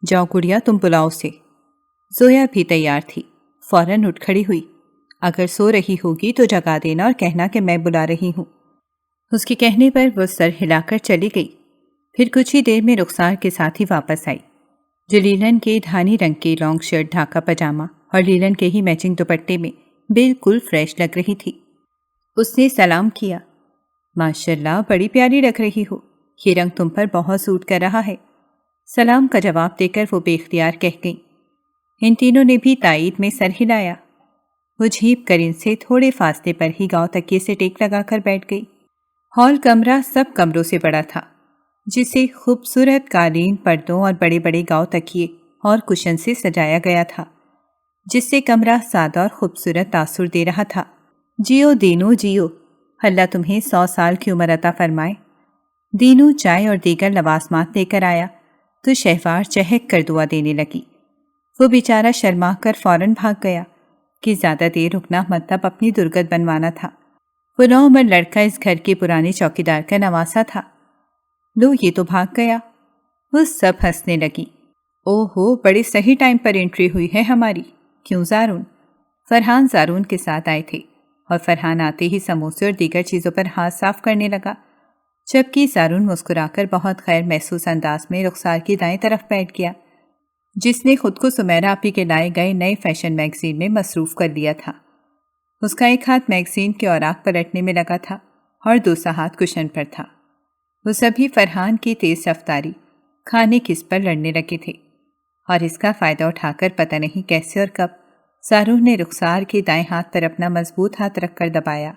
جاؤ گڑیا، تم بلاؤ اسے۔ زویا بھی تیار تھی، فوراً اٹھ کھڑی ہوئی۔ اگر سو رہی ہوگی تو جگا دینا اور کہنا کہ میں بلا رہی ہوں۔ اس کے کہنے پر وہ سر ہلا کر چلی گئی۔ پھر کچھ ہی دیر میں رخسار کے ساتھ ہی واپس آئی، جو لیلن کے دھانی رنگ کے لانگ شرٹ، ڈھاکہ پاجامہ اور لیلن کے ہی میچنگ دوپٹے میں بالکل فریش لگ رہی تھی۔ اس نے سلام کیا۔ ماشاءاللہ، بڑی پیاری لگ رہی ہو، یہ رنگ تم پر بہت سوٹ کر رہا ہے۔ سلام کا جواب دے کر وہ بے اختیار کہہ گئی۔ ان تینوں نے بھی تائید میں سر ہلایا۔ وہ جھیپ کر ان سے تھوڑے فاصلے پر ہی گاؤں تکیے سے ٹیک لگا کر بیٹھ گئی۔ ہال کمرہ سب کمروں سے بڑا تھا، جسے خوبصورت قالین، پردوں اور بڑے بڑے گاؤں تکیے اور کشن سے سجایا گیا تھا، جس سے کمرہ سادہ اور خوبصورت تاثر دے رہا تھا۔ جیو دینو جیو، اللہ تمہیں 100 سال کی عمر عطا فرمائے۔ دینو چائے اور دیگر لوازمات لے کر آیا تو شہوار چہک کر دعا دینے لگی۔ وہ بیچارہ شرما کر فوراً بھاگ گیا کہ زیادہ دیر رکنا مطلب اپنی درگت بنوانا تھا۔ وہ نوعمر لڑکا اس گھر کے پرانے چوکیدار کا نواسا تھا۔ لو، یہ تو بھاگ گیا۔ وہ سب ہنسنے لگی۔ او ہو، بڑے صحیح ٹائم پر انٹری ہوئی ہے ہماری، کیوں زارون؟ فرحان زارون کے ساتھ آئے تھے، اور فرحان آتے ہی سموسے اور دیگر چیزوں پر ہاتھ صاف کرنے لگا، جبکہ زارون مسکرا کر بہت خیر محسوس انداز میں رخسار کی دائیں طرف بیٹھ گیا، جس نے خود کو سمیرہ آپی کے لائے گئے نئے فیشن میگزین میں مصروف کر لیا تھا۔ اس کا ایک ہاتھ میگزین کے اوراق پلٹنے میں لگا تھا اور دوسرا ہاتھ کشن پر تھا۔ وہ سبھی فرحان کی تیز رفتاری، کھانے کس پر لڑنے لگے تھے، اور اس کا فائدہ اٹھا کر پتہ نہیں کیسے اور کب زارون نے رخسار کے دائیں ہاتھ پر اپنا مضبوط ہاتھ رکھ کر دبایا۔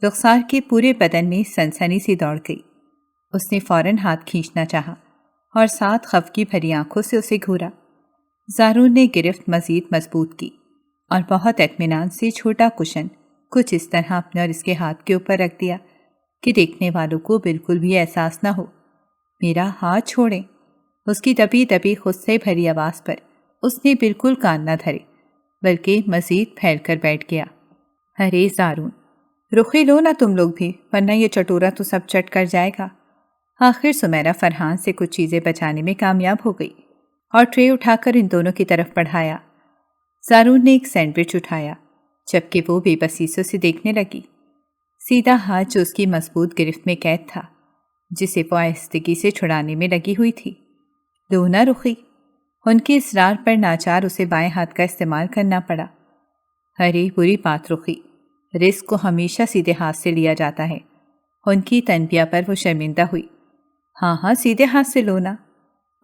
رخسار کے پورے بدن میں سنسنی سی دوڑ گئی۔ اس نے فوراً ہاتھ کھینچنا چاہا اور ساتھ خفگی بھری آنکھوں سے اسے گھورا۔ زارون نے گرفت مزید مضبوط کی اور بہت اطمینان سے چھوٹا کشن کچھ اس طرح اپنے اور اس کے ہاتھ کے اوپر رکھ دیا کہ دیکھنے والوں کو بالکل بھی احساس نہ ہو۔ میرا ہاتھ چھوڑیں، اس کی دبی دبی خود سے بھری آواز پر اس نے بالکل کان نہ دھرے، بلکہ مزید پھیل کر بیٹھ گیا۔ ارے زارون، رخی لو نا تم لوگ بھی، ورنہ یہ چٹورا تو سب چٹ کر جائے گا۔ آخر سمیرہ فرحان سے کچھ چیزیں بچانے میں کامیاب ہو گئی اور ٹرے اٹھا کر ان دونوں کی طرف بڑھایا۔ زارون نے ایک سینڈوچ اٹھایا، جبکہ وہ بے بصیصوں سے دیکھنے لگی۔ سیدھا ہاتھ جو اس کی مضبوط گرفت میں قید تھا، جسے وہ آہستگی سے چھڑانے میں لگی ہوئی تھی۔ لو نا رخی، ان کے اصرار پر ناچار اسے بائیں ہاتھ کا استعمال کرنا پڑا۔ ارے بری بات رخی، رزق کو ہمیشہ سیدھے ہاتھ سے لیا جاتا ہے۔ ان کی تنبیہ پر وہ شرمندہ ہوئی۔ ہاں ہاں، سیدھے ہاتھ سے لو نا۔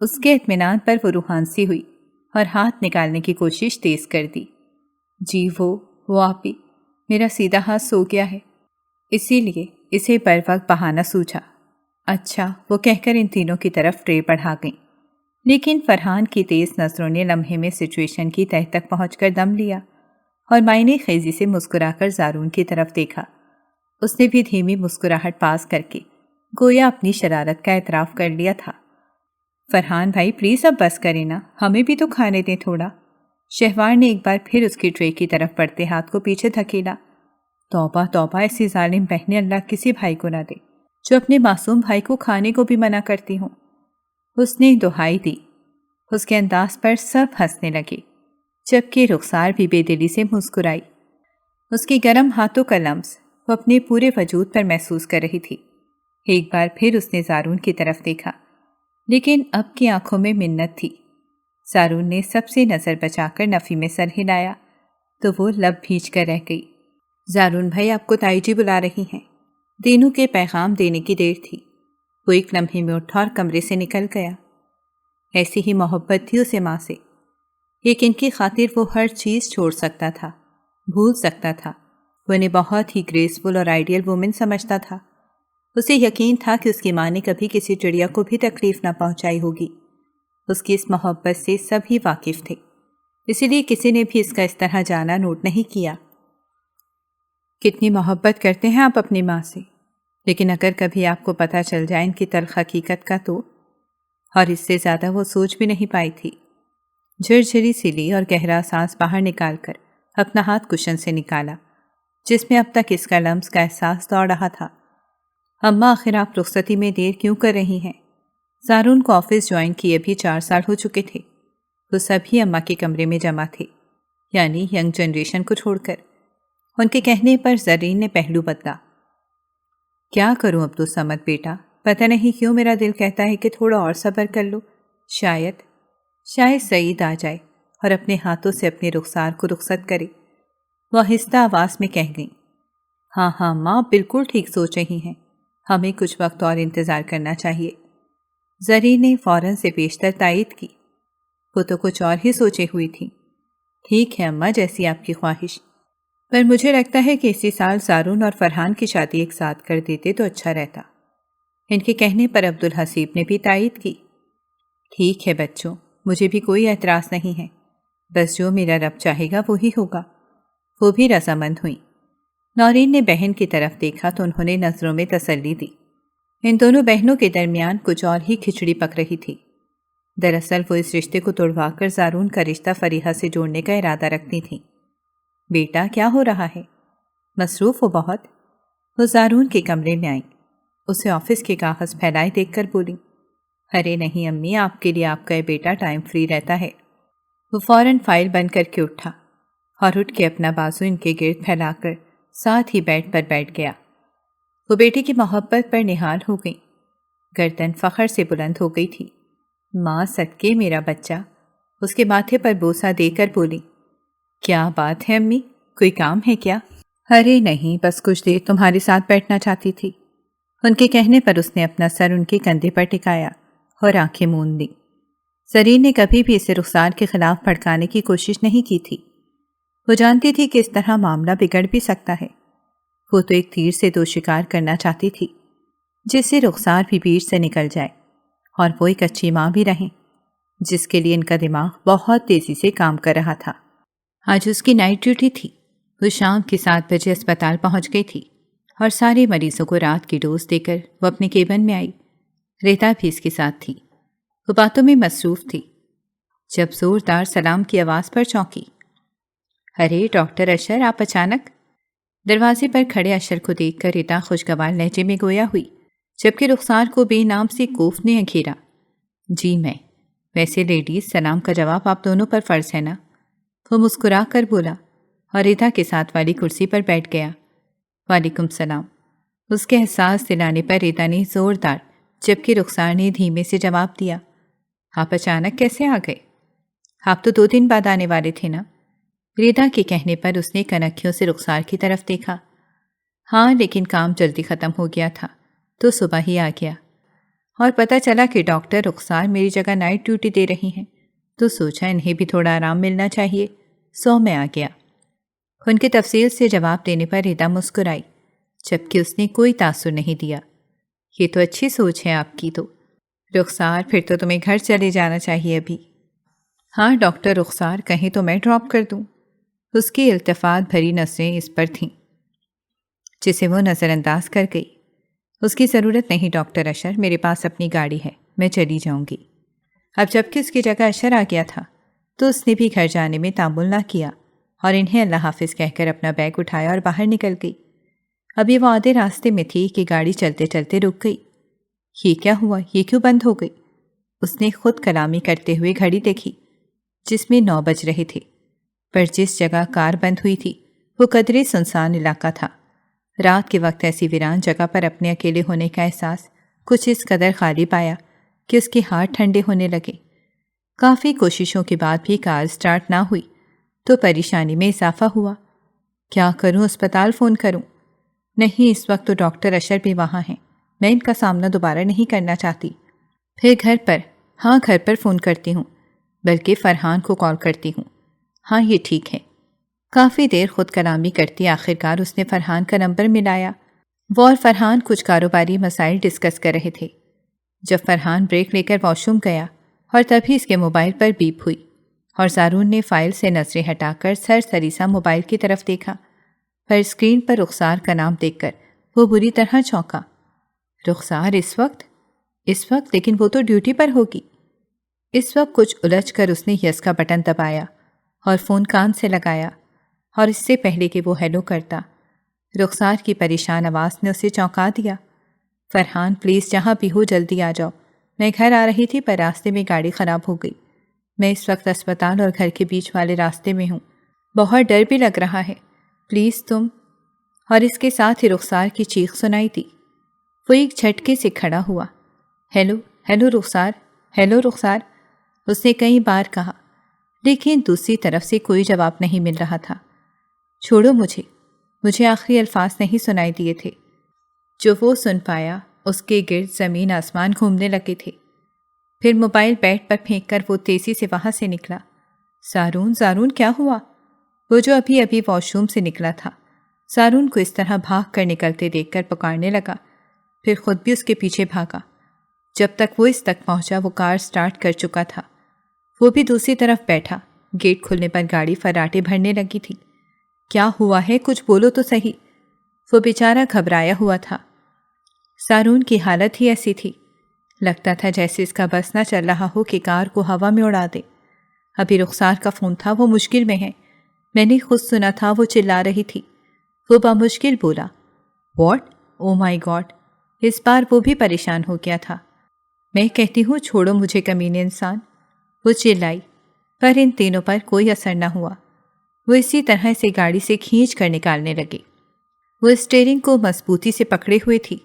اس کے اطمینان پر وہ روحان سی ہوئی۔ اور ہاتھ نکالنے کی کوشش تیز کر دی۔ جی وہ آپ ہی، میرا سیدھا ہاتھ سو گیا ہے، اسی لیے اسے بر وقت بہانہ سوچا۔ اچھا، وہ کہہ کر ان تینوں کی طرف ٹرے بڑھا گئیں، لیکن فرحان کی تیز نظروں نے لمحے میں سچویشن کی تہہ تک پہنچ کر دم لیا اور معنی خیزی سے مسکرا کر زارون کی طرف دیکھا۔ اس نے بھی دھیمی مسکراہٹ پاس کر کے گویا اپنی شرارت کا اعتراف کر لیا تھا۔ فرحان بھائی پلیز اب بس کریں نا، ہمیں بھی تو کھانے دیں تھوڑا۔ شہوار نے ایک بار پھر اس کی ٹرے کی طرف بڑھتے ہاتھ کو پیچھے دھکیلا۔ توبہ توبہ، ایسی ظالم بہنیں اللہ کسی بھائی کو نہ دے جو اپنے معصوم بھائی کو کھانے کو بھی منع کرتی ہوں۔ اس نے دہائی دی۔ اس کے انداز پر سب ہنسنے لگے، جبکہ رخسار بھی بے دلی سے مسکرائی۔ اس کی گرم ہاتھوں کا لمس وہ اپنے پورے وجود پر محسوس کر رہی تھی۔ ایک بار پھر اس نے زارون کی طرف دیکھا، لیکن اب کی آنکھوں میں منت تھی۔ زارون نے سب سے نظر بچا کر نفی میں سر ہلایا تو وہ لب بھیج کر رہ گئی۔ زارون بھائی آپ کو تائی جی بلا رہی ہیں۔ دینو کے پیغام دینے کی دیر تھی۔ وہ ایک لمحے میں اٹھا اور کمرے سے نکل گیا۔ ایسی ہی محبت تھی اسے ماں سے، ایک ان کی خاطر وہ ہر چیز چھوڑ سکتا تھا، بھول سکتا تھا۔ وہ انہیں بہت ہی گریسفل اور آئیڈیل وومن سمجھتا تھا۔ اسے یقین تھا کہ اس کی ماں نے کبھی کسی چڑیا کو بھی تکلیف نہ پہنچائی ہوگی۔ اس کی اس محبت سے سب ہی واقف تھے، اسی لیے کسی نے بھی اس کا اس طرح جانا نوٹ نہیں کیا۔ کتنی محبت کرتے ہیں آپ اپنی ماں سے، لیکن اگر کبھی آپ کو پتہ چل جائے ان کی تلخ حقیقت کا تو، اور اس سے زیادہ وہ سوچ بھی نہیں پائی تھی۔ جھرجھری سی لی اور گہرا سانس باہر نکال کر اپنا ہاتھ کشن سے نکالا، جس میں اب تک اس کا لمس کا احساس دوڑ رہا تھا۔ اماں آخر آپ رخصتی میں دیر کیوں کر رہی ہیں؟ زارون کو آفس جوائن کیے بھی 4 سال ہو چکے تھے۔ وہ سبھی اماں کے کمرے میں جمع تھے، یعنی ینگ جنریشن کو چھوڑ کر۔ ان کے کہنے پر زرین نے پہلو بدلا۔ کیا کروں عبدالصمد بیٹا، پتہ نہیں کیوں میرا دل کہتا ہے کہ تھوڑا اور صبر کر لو، شاید سعید آ جائے اور اپنے ہاتھوں سے اپنے رخسار کو رخصت کرے۔ وہ آہستہ آواز میں کہہ گئیں، ہاں ماں بالکل ٹھیک سوچ رہی ہیں، ہمیں کچھ وقت اور انتظار کرنا چاہیے۔ زرین نے فوراً سے بیشتر تائید کی۔ وہ تو کچھ اور ہی سوچے ہوئی تھی۔ ٹھیک ہے اماں، جیسی آپ کی خواہش، پر مجھے لگتا ہے کہ اسی سال زارون اور فرحان کی شادی ایک ساتھ کر دیتے تو اچھا رہتا۔ ان کے کہنے پر عبدالحسیب نے بھی تائید کی۔ ٹھیک ہے بچوں، مجھے بھی کوئی اعتراض نہیں ہے، بس جو میرا رب چاہے گا وہی ہوگا۔ وہ بھی رضامند ہوئیں۔ نورین نے بہن کی طرف دیکھا تو انہوں نے نظروں میں تسلی دی۔ ان دونوں بہنوں کے درمیان کچھ اور ہی کھچڑی پک رہی تھی۔ دراصل وہ اس رشتے کو توڑوا کر زارون کا رشتہ فریحہ سے جوڑنے کا ارادہ رکھتی تھیں۔ بیٹا کیا ہو رہا ہے؟ مصروف ہو بہت؟ وہ زارون کے کمرے میں آئیں، اسے آفس کے کاغذ پھیلائے دیکھ کر بولیں، ارے نہیں امی، آپ کے لیے آپ کا یہ بیٹا ٹائم فری رہتا ہے۔ وہ فوراً فائل بند کر کے اٹھا اور اٹھ کے اپنا بازو ان کے گرد پھیلا کر ساتھ ہی بیڈ پر بیٹھ گیا۔ وہ بیٹی کی محبت پر نہال ہو گئی، گردن فخر سے بلند ہو گئی تھی۔ ماں صدقے میرا بچہ، اس کے ماتھے پر بوسہ دے کر بولی، کیا بات ہے امی، کوئی کام ہے کیا؟ ارے نہیں، بس کچھ دیر تمہارے ساتھ بیٹھنا چاہتی تھی۔ ان کے کہنے پر اس نے اپنا سر ان کے کندھے پر ٹکایا اور آنکھیں موند دیں۔ زرین نے کبھی بھی اسے رخسار کے خلاف بھڑکانے کی کوشش نہیں کی تھی۔ وہ جانتی تھی کہ اس طرح معاملہ بگڑ بھی سکتا ہے۔ وہ تو ایک تیر سے 2 شکار کرنا چاہتی تھی، جس سے رخسار بھی بیچ سے نکل جائے اور وہ ایک اچھی ماں بھی رہیں، جس کے لیے ان کا دماغ بہت تیزی سے کام کر رہا تھا۔ آج اس کی نائٹ ڈیوٹی تھی۔ وہ شام کے 7 بجے اسپتال پہنچ گئی تھی اور سارے مریضوں کو رات کی ڈوز دے کر وہ اپنے کیبن میں آئی۔ ریتا بھی اس کے ساتھ تھی۔ وہ باتوں میں مصروف تھی جب زوردار سلام کی آواز پر چونکی۔ ارے ڈاکٹر اشر، آپ اچانک؟ دروازے پر کھڑے اشر کو دیکھ کر ریتا خوشگوار لہجے میں گویا ہوئی، جبکہ رخسار کو بے نام سے کوف نے گھیرا۔ جی میں، ویسے لیڈیز سلام کا جواب آپ دونوں پر فرض ہے نا؟ وہ مسکرا کر بولا اور ریتا کے ساتھ والی کرسی پر بیٹھ گیا۔ وعلیکم السلام۔ اس کے احساس دلانے پر ریتا نے زوردار جبکہ رخسار نے دھیمے سے جواب دیا، آپ اچانک کیسے آ گئے؟ آپ تو 2 دن بعد آنے والے تھے نا؟ ریتا کے کہنے پر اس نے کنکھیوں سے رخسار کی طرف دیکھا۔ ہاں، لیکن کام جلدی ختم ہو گیا تھا تو صبح ہی آ گیا، اور پتہ چلا کہ ڈاکٹر رخسار میری جگہ نائٹ ڈیوٹی دے رہی ہیں، تو سوچا انہیں بھی تھوڑا آرام ملنا چاہیے، سو میں آ گیا۔ ان کے تفصیل سے جواب دینے پر ردا مسکرائی، جبکہ اس نے کوئی تاثر نہیں دیا۔ یہ تو اچھی سوچ ہے آپ کی تو۔ رخسار، پھر تو تمہیں گھر چلے جانا چاہیے ابھی۔ ہاں ڈاکٹر رخسار، کہیں تو میں ڈراپ کر دوں۔ اس کی التفات بھری نظریں اس پر تھیں، جسے وہ نظر انداز کر گئی۔ اس کی ضرورت نہیں ڈاکٹر اشر، میرے پاس اپنی گاڑی ہے، میں چلی جاؤں گی۔ اب جبکہ اس کی جگہ اشر آ گیا تھا تو اس نے بھی گھر جانے میں تعامل نہ کیا اور انہیں اللہ حافظ کہہ کر اپنا بیگ اٹھایا اور باہر نکل گئی۔ ابھی وہ آدھے راستے میں تھی کہ گاڑی چلتے چلتے رک گئی۔ یہ کیا ہوا؟ یہ کیوں بند ہو گئی؟ اس نے خود کلامی کرتے ہوئے گھڑی دیکھی جس میں 9 بج رہے تھے، پر جس جگہ کار بند ہوئی تھی وہ قدرے سنسان علاقہ تھا۔ رات کے وقت ایسی ویران جگہ پر اپنے اکیلے ہونے کا احساس کچھ اس قدر غالب آیا کہ اس کے ہاتھ ٹھنڈے ہونے لگے۔ کافی کوششوں کے بعد بھی کار سٹارٹ نہ ہوئی تو پریشانی میں اضافہ ہوا۔ کیا کروں؟ اسپتال فون کروں؟ نہیں، اس وقت تو ڈاکٹر اشر بھی وہاں ہیں، میں ان کا سامنا دوبارہ نہیں کرنا چاہتی۔ پھر گھر پر، ہاں گھر پر فون کرتی ہوں، بلکہ فرحان کو کال کرتی ہوں۔ ہاں یہ ٹھیک ہے۔ کافی دیر خود کلامی کرتی آخرکار اس نے فرحان کا نمبر ملایا۔ وہ اور فرحان کچھ کاروباری مسائل ڈسکس کر رہے تھے جب فرحان بریک لے کر واش روم گیا اور تبھی اس کے موبائل پر بیپ ہوئی اور زارون نے فائل سے نظریں ہٹا کر سرسری سا موبائل کی طرف دیکھا، پر اسکرین پر رخسار کا نام دیکھ کر وہ بری طرح چونکا۔ رخسار اس وقت لیکن وہ تو ڈیوٹی پر ہوگی۔ اس وقت کچھ الجھ کر اس نے یس کا بٹن دبایا اور فون کان سے لگایا، اور اس سے پہلے کہ وہ ہیلو کرتا رخسار کی پریشان آواز نے اسے چونکا دیا۔ فرحان پلیز جہاں بھی ہو جلدی آ جاؤ، میں گھر آ رہی تھی پر راستے میں گاڑی خراب ہو گئی۔ میں اس وقت اسپتال اور گھر کے بیچ والے راستے میں ہوں، بہت ڈر بھی لگ رہا ہے، پلیز تم۔ اور اس کے ساتھ ہی رخسار کی چیخ سنائی دی۔ وہ ایک جھٹکے سے کھڑا ہوا۔ ہیلو رخسار، اس نے کئی بار کہا، لیکن دوسری طرف سے کوئی جواب نہیں مل رہا تھا۔ چھوڑو مجھے آخری الفاظ نہیں سنائی دیے تھے۔ جو وہ سن پایا اس کے گرد زمین آسمان گھومنے لگے تھے۔ پھر موبائل بیڈ پر پھینک کر وہ تیزی سے وہاں سے نکلا۔ زارون کیا ہوا؟ وہ جو ابھی واش روم سے نکلا تھا زارون کو اس طرح بھاگ کر نکلتے دیکھ کر پکارنے لگا، پھر خود بھی اس کے پیچھے بھاگا۔ جب تک وہ اس تک پہنچا وہ کار سٹارٹ کر چکا تھا۔ وہ بھی دوسری طرف بیٹھا۔ گیٹ کھلنے پر گاڑی فراٹے بھرنے لگی تھی۔ کیا ہوا ہے؟ کچھ بولو تو صحیح۔ وہ بیچارہ گھبرایا ہوا تھا۔ زارون کی حالت ہی ایسی تھی، لگتا تھا جیسے اس کا بس نہ چل رہا ہو کہ کار کو ہوا میں اڑا دے۔ ابھی رخسار کا فون تھا، وہ مشکل میں ہے، میں نے خود سنا تھا وہ چلا رہی تھی۔ وہ بامشکل بولا، واٹ؟ O my God! اس بار وہ بھی پریشان ہو گیا تھا۔ میں کہتی ہوں چھوڑو مجھے کمینے انسان، وہ چلائی، پر ان تینوں پر کوئی اثر نہ ہوا۔ وہ اسی طرح سے گاڑی سے کھینچ کر نکالنے لگے۔ وہ اسٹیئرنگ کو مضبوطی سے پکڑے ہوئے تھی۔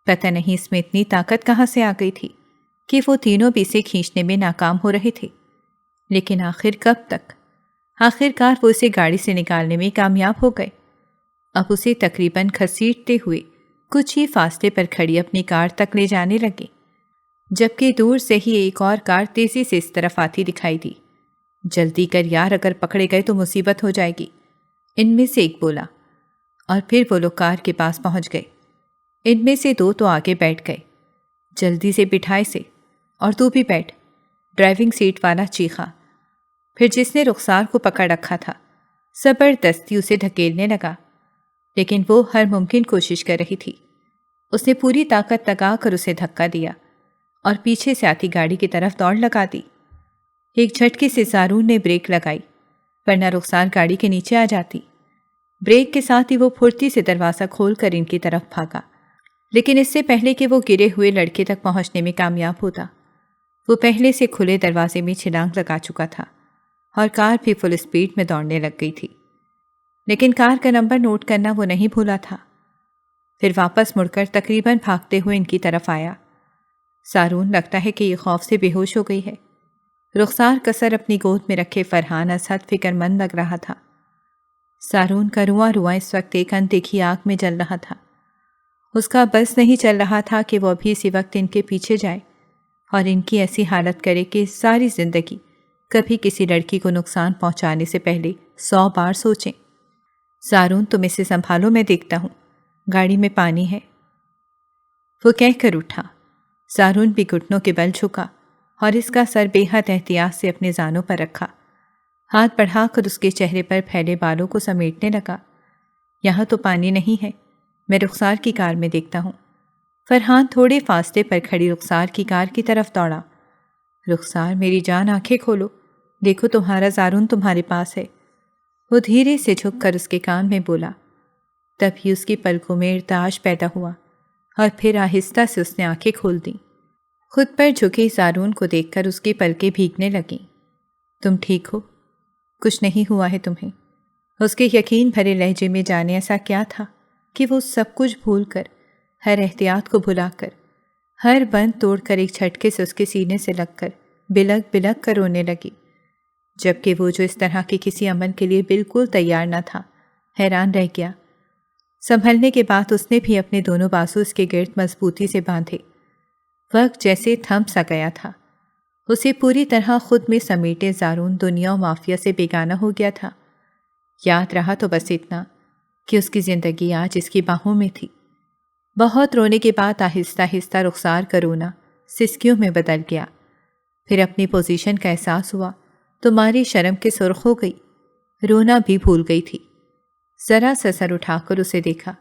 پتہ نہیں اس میں اتنی طاقت کہاں سے آ گئی تھی کہ وہ تینوں بھی اسے کھینچنے میں ناکام ہو رہے تھے۔ لیکن آخر کب تک؟ آخرکار وہ اسے گاڑی سے نکالنے میں کامیاب ہو گئے۔ اب اسے تقریباً گھسیٹتے ہوئے کچھ ہی فاصلے پر کھڑی اپنی کار تک لے جانے لگے، جبکہ دور سے ہی ایک اور کار تیزی سے اس طرف آتی دکھائی دی۔ جلدی کر یار، اگر پکڑے گئے تو مصیبت ہو جائے گی، ان میں سے ایک بولا، اور پھر وہ لوگ کار کے پاس پہنچ گئے۔ ان میں سے 2 تو آگے بیٹھ گئے۔ جلدی سے بٹھائے سے، اور تو بھی بیٹھ، ڈرائیونگ سیٹ والا چیخا۔ پھر جس نے رخسار کو پکڑ رکھا تھا زبردستی اسے دھکیلنے لگا، لیکن وہ ہر ممکن کوشش کر رہی تھی۔ اس نے پوری طاقت لگا کر اسے دھکا دیا اور پیچھے سے آتی گاڑی کی طرف دوڑ لگا دی۔ ایک جھٹکے سے زارون نے بریک لگائی، ورنہ رخسار گاڑی کے نیچے آ جاتی۔ بریک کے ساتھ ہی وہ پھرتی سے دروازہ کھول کر ان کی طرف بھاگا، لیکن اس سے پہلے کہ وہ گرے ہوئے لڑکے تک پہنچنے میں کامیاب ہوتا، وہ پہلے سے کھلے دروازے میں چھلانگ لگا چکا تھا اور کار بھی فل اسپیڈ میں دوڑنے لگ گئی تھی۔ لیکن کار کا نمبر نوٹ کرنا وہ نہیں بھولا تھا۔ پھر واپس مڑ کر تقریباً بھاگتے ہوئے ان کی طرف آیا۔ زارون لگتا ہے کہ یہ خوف سے بے ہوش ہو گئی ہے۔ رخسار کسر اپنی گود میں رکھے فرحان ازحد فکر مند لگ رہا تھا۔ زارون کا رواں اس وقت ایک اندیکھی آگ میں جل رہا تھا۔ اس کا بس نہیں چل رہا تھا کہ وہ ابھی اسی وقت ان کے پیچھے جائے اور ان کی ایسی حالت کرے کہ ساری زندگی کبھی کسی لڑکی کو نقصان پہنچانے سے پہلے 100 بار سوچیں۔ زارون تم اسے سنبھالو، میں دیکھتا ہوں، گاڑی میں پانی ہے۔ وہ کہہ کر اٹھا۔ زارون بھی گھٹنوں کے بل جھکا اور اس کا سر بے حد احتیاط سے اپنے زانوں پر رکھا، ہاتھ بڑھا کر اس کے چہرے پر پھیلے بالوں کو سمیٹنے لگا۔ یہاں تو پانی نہیں ہے، میں رخسار کی کار میں دیکھتا ہوں۔ فرحان تھوڑے فاصلے پر کھڑی رخسار کی کار کی طرف دوڑا۔ رخسار میری جان، آنکھیں کھولو، دیکھو تمہارا زارون تمہارے پاس ہے۔ وہ دھیرے سے جھک کر اس کے کان میں بولا۔ تب ہی اس کی پلکوں میں ارتعاش پیدا ہوا اور پھر آہستہ سے اس نے آنکھیں کھول دیں۔ خود پر جھکے زارون کو دیکھ کر اس کی پلکیں بھیگنے لگیں۔ تم ٹھیک ہو؟ کچھ نہیں ہوا ہے تمہیں؟ اس کے یقین بھرے لہجے میں جانے ایسا کیا تھا کہ وہ سب کچھ بھول کر، ہر احتیاط کو بھلا کر، ہر بند توڑ کر ایک جھٹکے سے اس کے سینے سے لگ کر بلک بلک کر رونے لگی، جبکہ وہ جو اس طرح کے کسی عمل کے لیے بالکل تیار نہ تھا، حیران رہ گیا۔ سنبھلنے کے بعد اس نے بھی اپنے دونوں بازو اس کے گرد مضبوطی سے باندھے۔ وقت جیسے تھم سا گیا تھا۔ اسے پوری طرح خود میں سمیٹے زارون دنیا و مافیا سے بیگانہ ہو گیا تھا۔ یاد رہا تو بس اتنا کہ اس کی زندگی آج اس کی باہوں میں تھی۔ بہت رونے کے بعد آہستہ آہستہ رخسار کا رونا سسکیوں میں بدل گیا۔ پھر اپنی پوزیشن کا احساس ہوا تو ماری شرم کے سرخ ہو گئی، رونا بھی بھول گئی تھی۔ ذرا سا سر اٹھا کر اسے دیکھا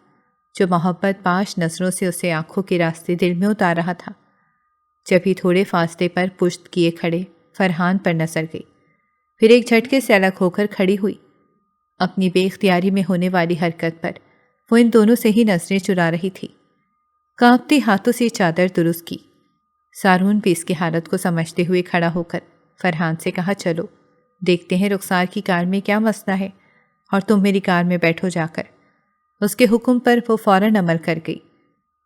جو محبت باش نظروں سے اسے آنکھوں کے راستے دل میں اتار رہا تھا۔ جب ہی تھوڑے فاصلے پر پشت کیے کھڑے فرحان پر نظر گئی، پھر ایک جھٹکے سے الگ ہو کر کھڑی ہوئی۔ اپنی بے اختیاری میں ہونے والی حرکت پر وہ ان دونوں سے ہی نظریں چرا رہی تھی۔ کانپتے ہاتھوں سے چادر درست کی۔ زارون بھی اس کی حالت کو سمجھتے ہوئے کھڑا ہو کر فرحان سے کہا، چلو دیکھتے ہیں رخسار کی کار میں کیا مسئلہ ہے، اور تم میری کار میں بیٹھو جا کر۔ اس کے حکم پر وہ فوراً عمل کر گئی،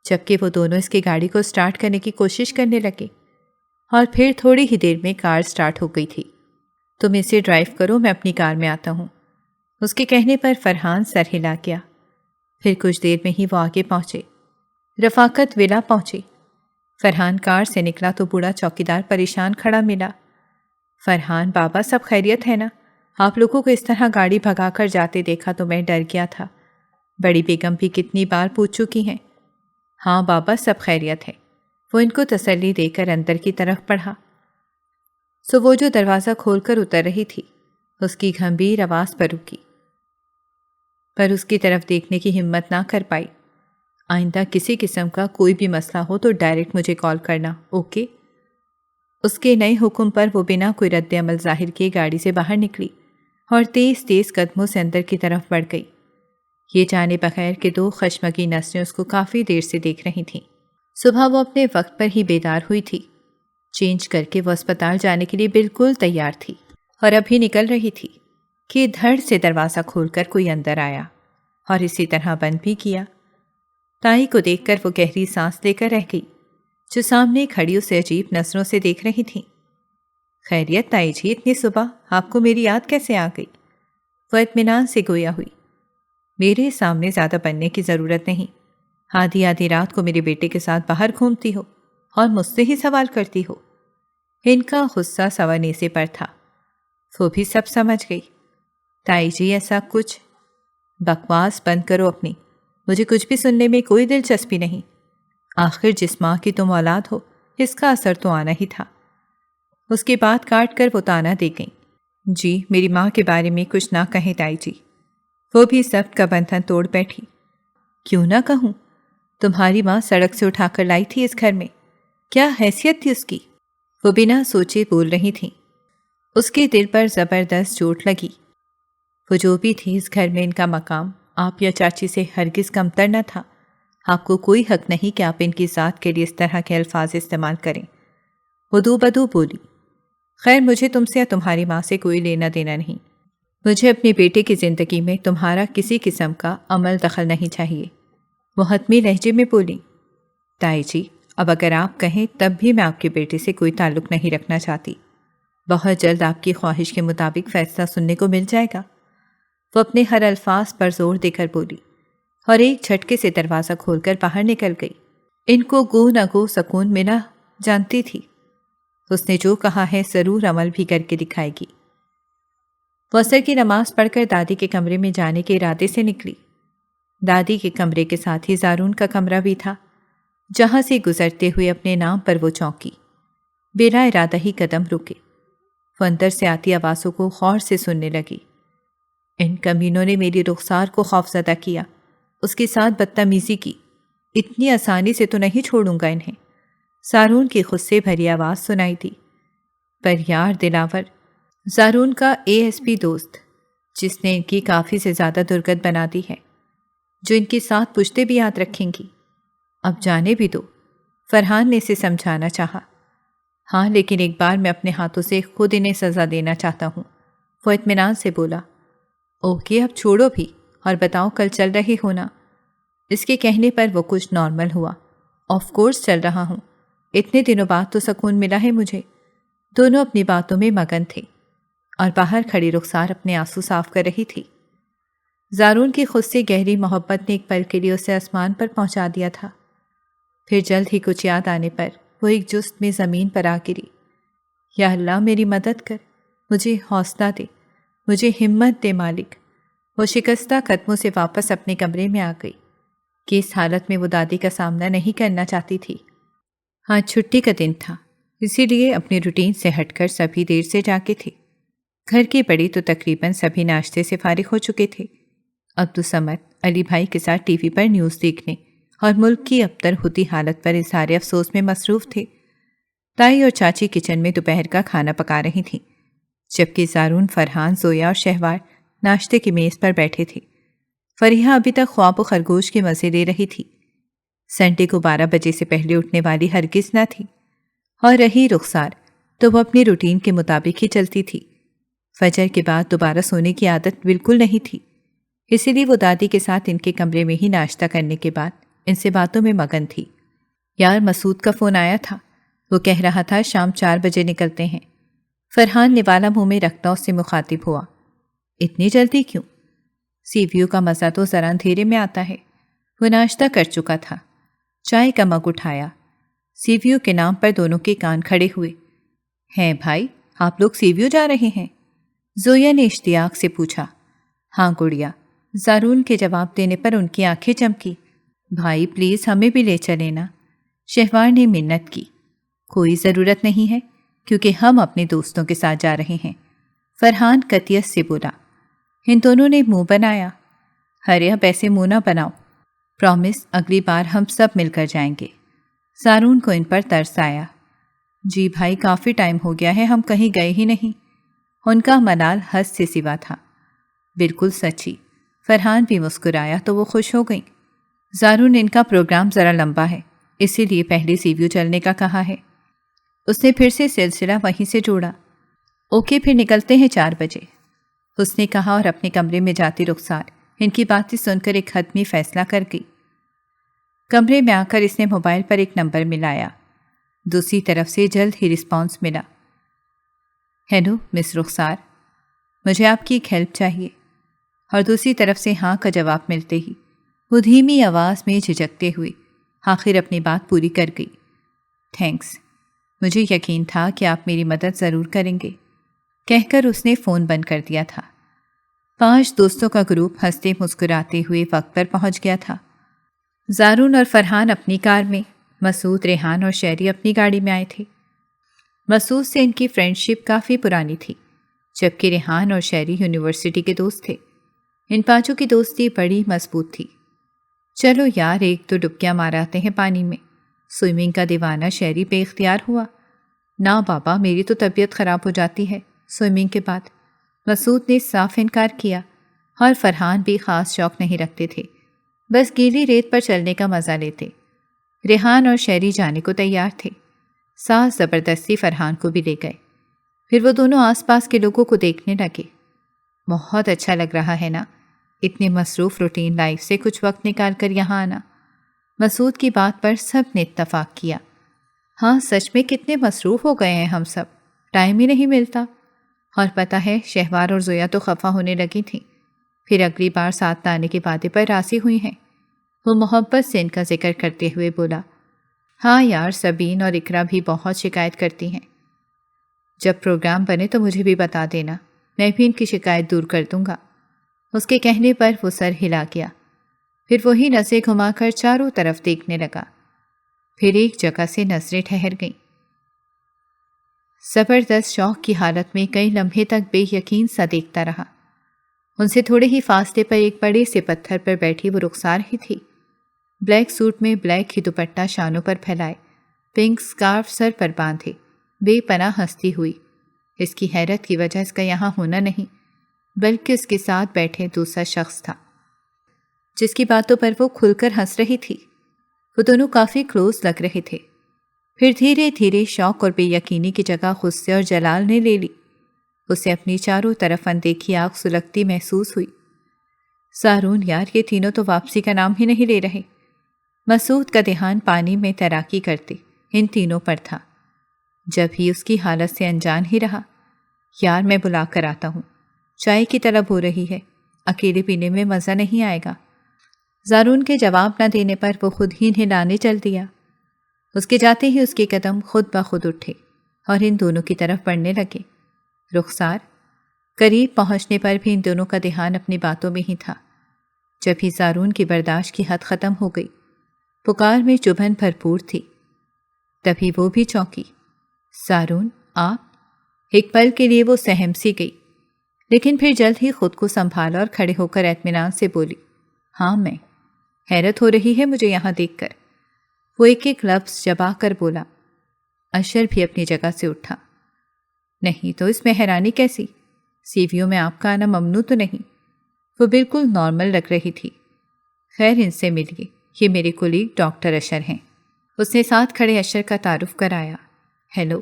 جبکہ وہ دونوں اس کی گاڑی کو سٹارٹ کرنے کی کوشش کرنے لگے، اور پھر تھوڑی ہی دیر میں کار سٹارٹ ہو گئی تھی۔ تم اسے ڈرائیو کرو، میں اپنی کار میں آتا ہوں۔ اس کے کہنے پر فرحان سر ہلا گیا۔ پھر کچھ دیر میں ہی وہ آگے پہنچے، رفاقت ولا پہنچے۔ فرحان کار سے نکلا تو بوڑھا چوکیدار پریشان کھڑا ملا۔ فرحان بابا، سب خیریت ہے نا؟ آپ لوگوں کو اس طرح گاڑی بھگا کر جاتے دیکھا تو میں ڈر گیا تھا۔ بڑی بیگم بھی کتنی بار پوچھ چکی ہیں۔ ہاں بابا، سب خیریت ہے۔ وہ ان کو تسلی دے کر اندر کی طرف بڑھا۔ سو وہ جو دروازہ کھول کر اتر رہی تھی، اس کی گھمبیر آواز پر رکی، پر اس کی طرف دیکھنے کی ہمت نہ کر پائی۔ آئندہ کسی قسم کا کوئی بھی مسئلہ ہو تو ڈائریکٹ مجھے کال کرنا، اوکے؟ اس کے نئے حکم پر وہ بنا کوئی رد عمل ظاہر کیے گاڑی سے باہر نکلی اور تیز تیز قدموں سے اندر کی طرف بڑھ گئی، یہ جانے بغیر کہ دو خشمگی نظریں اس کو کافی دیر سے دیکھ رہی تھیں۔ صبح وہ اپنے وقت پر ہی بیدار ہوئی تھی۔ چینج کر کے وہ اسپتال جانے کے لیے بالکل تیار تھی اور ابھی نکل رہی تھی کہ دھڑ سے دروازہ کھول کر کوئی اندر آیا اور اسی طرح بند بھی کیا۔ تائی کو دیکھ کر وہ گہری سانس لے کر رہ گئی، جو سامنے کھڑی اسے عجیب نظروں سے دیکھ رہی تھیں۔ خیریت تائی جی، اتنی صبح آپ کو میری یاد کیسے آ گئی؟ وہ اطمینان سے گویا ہوئی۔ میرے سامنے زیادہ بننے کی ضرورت نہیں، آدھی آدھی رات کو میرے بیٹے کے ساتھ باہر گھومتی ہو اور مجھ سے ہی سوال کرتی ہو۔ ان کا غصہ سوانیسے پر تھا۔ وہ بھی سب سمجھ گئی۔ تائی جی ایسا کچھ، بکواس بند کرو اپنی، مجھے کچھ بھی سننے میں کوئی دلچسپی نہیں۔ آخر جس ماں کی تم اولاد ہو، اس کا اثر تو آنا ہی تھا۔ اس کے بعد کاٹ کر وہ تانا دے گئیں، جی میری ماں کے بارے میں کچھ نہ کہیں تائی جی۔ وہ بھی ضبط کا بندھن توڑ بیٹھی۔ کیوں نہ کہوں؟ تمہاری ماں سڑک سے اٹھا کر لائی تھی اس گھر میں، کیا حیثیت تھی اس کی؟ وہ بنا سوچے بول رہی تھیں۔ اس کے دل پر زبردست چوٹ لگی۔ وہ جو بھی تھی، اس گھر میں ان کا مقام آپ یا چاچی سے ہرگز کمتر نہ تھا۔ آپ کو کوئی حق نہیں کہ آپ ان کی ذات کے لیے اس طرح کے الفاظ استعمال کریں۔ وہ دو بدو بولی، خیر مجھے تم سے یا تمہاری ماں سے کوئی لینا دینا نہیں۔ مجھے اپنے بیٹے کی زندگی میں تمہارا کسی قسم کا عمل دخل نہیں چاہیے۔ وہ حتمی لہجے میں بولی، تائی جی اب اگر آپ کہیں تب بھی میں آپ کے بیٹے سے کوئی تعلق نہیں رکھنا چاہتی۔ بہت جلد آپ کی خواہش کے مطابق فیصلہ سننے کو مل جائے گا۔ وہ اپنے ہر الفاظ پر زور دے کر بولی اور ایک جھٹکے سے دروازہ کھول کر باہر نکل گئی۔ ان کو گو نہ گو سکون ملا جانتی تھی۔ اس نے جو کہا ہے ضرور عمل بھی کر کے دکھائے گی۔ وہ عصر کی نماز پڑھ کر دادی کے کمرے میں جانے کے ارادے سے نکلی۔ دادی کے کمرے کے ساتھ ہی زارون کا کمرہ بھی تھا، جہاں سے گزرتے ہوئے اپنے نام پر وہ چونکی۔ بلا ارادہ ہی قدم رکے۔ وہ اندر سے آتی آوازوں کو غور سے سننے لگی۔ ان کمینوں نے میری رخسار کو خوفزدہ کیا، اس کے ساتھ بدتمیزی کی۔ اتنی آسانی سے تو نہیں چھوڑوں گا انہیں۔ زارون کی خود سے بھری آواز سنائی دی۔ پر یار دلاور، زارون کا ASP دوست، جس نے ان کی کافی سے زیادہ درگت بنا دی ہے، جو ان کے ساتھ پشتے بھی یاد رکھیں گی۔ اب جانے بھی دو، فرحان نے اسے سمجھانا چاہا۔ ہاں، لیکن ایک بار میں اپنے ہاتھوں سے خود انہیں سزا دینا چاہتا ہوں، وہ اطمینان سے بولا۔ اوکے، اب چھوڑو بھی اور بتاؤ کل چل رہے ہو نا؟ اس کے کہنے پر وہ کچھ نارمل ہوا۔ آف کورس چل رہا ہوں، اتنے دنوں بعد تو سکون ملا ہے مجھے۔ دونوں اپنی باتوں میں مگن تھے اور باہر کھڑی رخسار اپنے آنسو صاف کر رہی تھی۔ زارون کی خود سے گہری محبت نے ایک پل کے لیے اسے آسمان پر پہنچا دیا تھا، پھر جلد ہی کچھ یاد آنے پر وہ ایک جست میں زمین پر آ گری۔ یا اللہ، میری مدد کر، مجھے حوصلہ دے، مجھے ہمت دے مالک۔ وہ شکستہ قدموں سے واپس اپنے کمرے میں آ گئی کہ اس حالت میں وہ دادی کا سامنا نہیں کرنا چاہتی تھی۔ آج چھٹی کا دن تھا، اسی لیے اپنی روٹین سے ہٹ کر سبھی دیر سے جاگے تھے۔ گھر کی بڑی تو تقریباً سبھی ناشتے سے فارغ ہو چکے تھے۔ عبدالصمد علی بھائی کے ساتھ ٹی وی پر نیوز دیکھنے اور ملک کی ابتر ہوتی حالت پر اظہار افسوس میں مصروف تھے۔ تائی اور چاچی کچن میں دوپہر کا کھانا پکا رہی تھیں، جبکہ زارون، فرحان، زویا اور شہوار ناشتے کی میز پر بیٹھے تھے۔ فریحہ ابھی تک خواب و خرگوش کے مزے لے رہی تھی۔ سنڈے کو 12 بجے سے پہلے اٹھنے والی ہرگز نہ تھی، اور رہی رخسار تو وہ اپنی روٹین کے مطابق ہی چلتی تھی۔ فجر کے بعد دوبارہ سونے کی عادت بالکل نہیں تھی، اسی لیے وہ دادی کے ساتھ ان کے کمرے میں ہی ناشتہ کرنے کے بعد ان سے باتوں میں مگن تھی۔ یار، مسعود کا فون آیا تھا، وہ کہہ رہا تھا شام 4 بجے نکلتے ہیں۔ فرحان نوالا منہ میں رکھتا اس سے مخاطب ہوا۔ اتنی جلدی کیوں؟ سی ویو کا مزہ تو ذرا اندھیرے میں آتا ہے۔ وہ ناشتہ کر چکا تھا، چائے کا مگ اٹھایا۔ سی ویو کے نام پر دونوں کے کان کھڑے ہوئے۔ ہیں بھائی، آپ لوگ سی ویو جا رہے ہیں؟ زویا نے اشتیاق سے پوچھا۔ ہاں گڑیا، زارون کے جواب دینے پر ان کی آنکھیں چمکی۔ بھائی پلیز ہمیں بھی لے چلے نا، شہوار نے منت کی۔ کوئی ضرورت نہیں ہے، کیونکہ ہم اپنے دوستوں کے ساتھ جا رہے ہیں، فرحان قطعیت سے بولا۔ ان دونوں نے منہ بنایا۔ ارے اب ایسے منہ نہ بناؤ، پرومس اگلی بار ہم سب مل کر جائیں گے۔ زارون کو ان پر ترس آیا۔ جی بھائی، کافی ٹائم ہو گیا ہے، ہم کہیں گئے ہی نہیں۔ ان کا ملال حد سے سوا تھا۔ بالکل سچی، فرحان بھی مسکرایا تو وہ خوش ہو گئیں۔ زارون، ان کا پروگرام ذرا لمبا ہے، اسی لیے پہلے سی ویو چلنے کا کہا ہے۔ اس نے پھر سے سلسلہ وہیں سے جوڑا۔ اوکے، پھر نکلتے ہیں 4 بجے، اس نے کہا، اور اپنے کمرے میں جاتی رخسار ان کی باتیں سن کر ایک حتمی فیصلہ کر گئی۔ کمرے میں آ کر اس نے موبائل پر ایک نمبر ملایا۔ دوسری طرف سے جلد ہی رسپانس ملا۔ ہیلو مس رخسار، مجھے آپ کی ایک ہیلپ چاہیے۔ اور دوسری طرف سے ہاں کا جواب ملتے ہی وہ دھیمی آواز میں جھجکتے ہوئے آخر اپنی بات پوری کر گئی۔ تھینکس، مجھے یقین تھا کہ آپ میری مدد ضرور کریں گے، کہہ کر اس نے فون بند کر دیا تھا۔ 5 دوستوں کا گروپ ہنستے مسکراتے ہوئے وقت پر پہنچ گیا تھا۔ زارون اور فرحان اپنی کار میں، مسعود، ریحان اور شہری اپنی گاڑی میں آئے تھے۔ مسعود سے ان کی فرینڈشپ کافی پرانی تھی، جبکہ ریحان اور شہری یونیورسٹی کے دوست تھے۔ ان 5 کی دوستی بڑی مضبوط تھی۔ چلو یار، ایک تو ڈبکیاں ماراتے ہیں پانی میں، سوئمنگ کا دیوانہ شہری بے اختیار ہوا۔ نا بابا، میری تو طبیعت خراب ہو جاتی ہے سوئمنگ کے بعد، مسعود نے صاف انکار کیا، اور فرحان بھی خاص شوق نہیں رکھتے تھے، بس گیلی ریت پر چلنے کا مزہ لیتے۔ ریحان اور شہری جانے کو تیار تھے، ساس زبردستی فرحان کو بھی لے گئے۔ پھر وہ دونوں آس پاس کے لوگوں کو دیکھنے لگے۔ بہت اچھا لگ رہا ہے نا، اتنے مصروف روٹین لائف سے کچھ وقت نکال کر یہاں آنا۔ مسعود کی بات پر سب نے اتفاق کیا۔ ہاں سچ میں کتنے مصروف ہو گئے ہیں ہم سب، ٹائم ہی نہیں ملتا۔ اور پتہ ہے، شہوار اور زویا تو خفا ہونے لگی تھیں، پھر اگلی بار ساتھ لانے کے وعدے پر راضی ہوئی ہیں۔ وہ محبت سے ان کا ذکر کرتے ہوئے بولا۔ ہاں یار، سبین اور اقرا بھی بہت شکایت کرتی ہیں، جب پروگرام بنے تو مجھے بھی بتا دینا، میں بھی ان کی شکایت دور کر دوں گا۔ اس کے کہنے پر وہ سر ہلا گیا، پھر وہی نظریں گھما کر چاروں طرف دیکھنے لگا، پھر ایک جگہ سے نظریں ٹھہر گئیں۔ زبردست شوق کی حالت میں کئی لمحے تک بے یقین سا دیکھتا رہا۔ ان سے تھوڑے ہی فاصلے پر ایک بڑے سے پتھر پر بیٹھی وہ رخسار ہی تھی، بلیک سوٹ میں بلیک ہی دوپٹہ شانوں پر پھیلائے، پنک سکارف سر پر باندھے، بے پناہ ہنستی ہوئی۔ اس کی حیرت کی وجہ اس کا یہاں ہونا نہیں، بلکہ اس کے ساتھ بیٹھے دوسرا شخص تھا جس کی باتوں پر وہ کھل کر ہنس رہی تھی۔ وہ دونوں کافی کلوز لگ رہے تھے۔ پھر دھیرے دھیرے شوق اور بے یقینی کی جگہ غصے اور جلال نے لے لی۔ اسے اپنی چاروں طرف اندیکھی آنکھ سلگتی محسوس ہوئی۔ سارون یار، یہ تینوں تو واپسی کا نام ہی نہیں لے رہے۔ مسعود کا دھیان پانی میں تیراکی کرتے ان تینوں پر تھا۔ جب ہی اس کی حالت سے انجان ہی رہا۔ یار، میں بلا کر آتا ہوں، چائے کی طلب ہو رہی ہے، اکیلے پینے میں مزہ نہیں آئے گا۔ زارون کے جواب نہ دینے پر وہ خود ہی نہلانے چل دیا۔ اس کے جاتے ہی اس کے قدم خود بخود اٹھے اور ان دونوں کی طرف بڑھنے لگے۔ رخسار قریب پہنچنے پر بھی ان دونوں کا دھیان اپنی باتوں میں ہی تھا۔ جب ہی زارون کی برداشت کی حد ختم ہو گئی، پکار میں چبھن بھرپور تھی، تبھی وہ بھی چونکی۔ زارون، آپ؟ ایک پل کے لیے وہ سہم سی گئی، لیکن پھر جلد ہی خود کو سنبھالا اور کھڑے ہو کر اطمینان سے بولی، ہاں میں۔ حیرت ہو رہی ہے مجھے یہاں دیکھ کر۔ وہ ایک ایک لفظ چبا کر بولا۔ اشر بھی اپنی جگہ سے اٹھا۔ نہیں تو اس میں حیرانی کیسی؟ سیویوں میں آپ کا آنا ممنوع تو نہیں؟ وہ بالکل نارمل لگ رہی تھی۔ خیر، ان سے ملیے، یہ میرے کولیگ ڈاکٹر اشر ہیں۔ اس نے ساتھ کھڑے اشر کا تعارف کرایا۔ ہیلو۔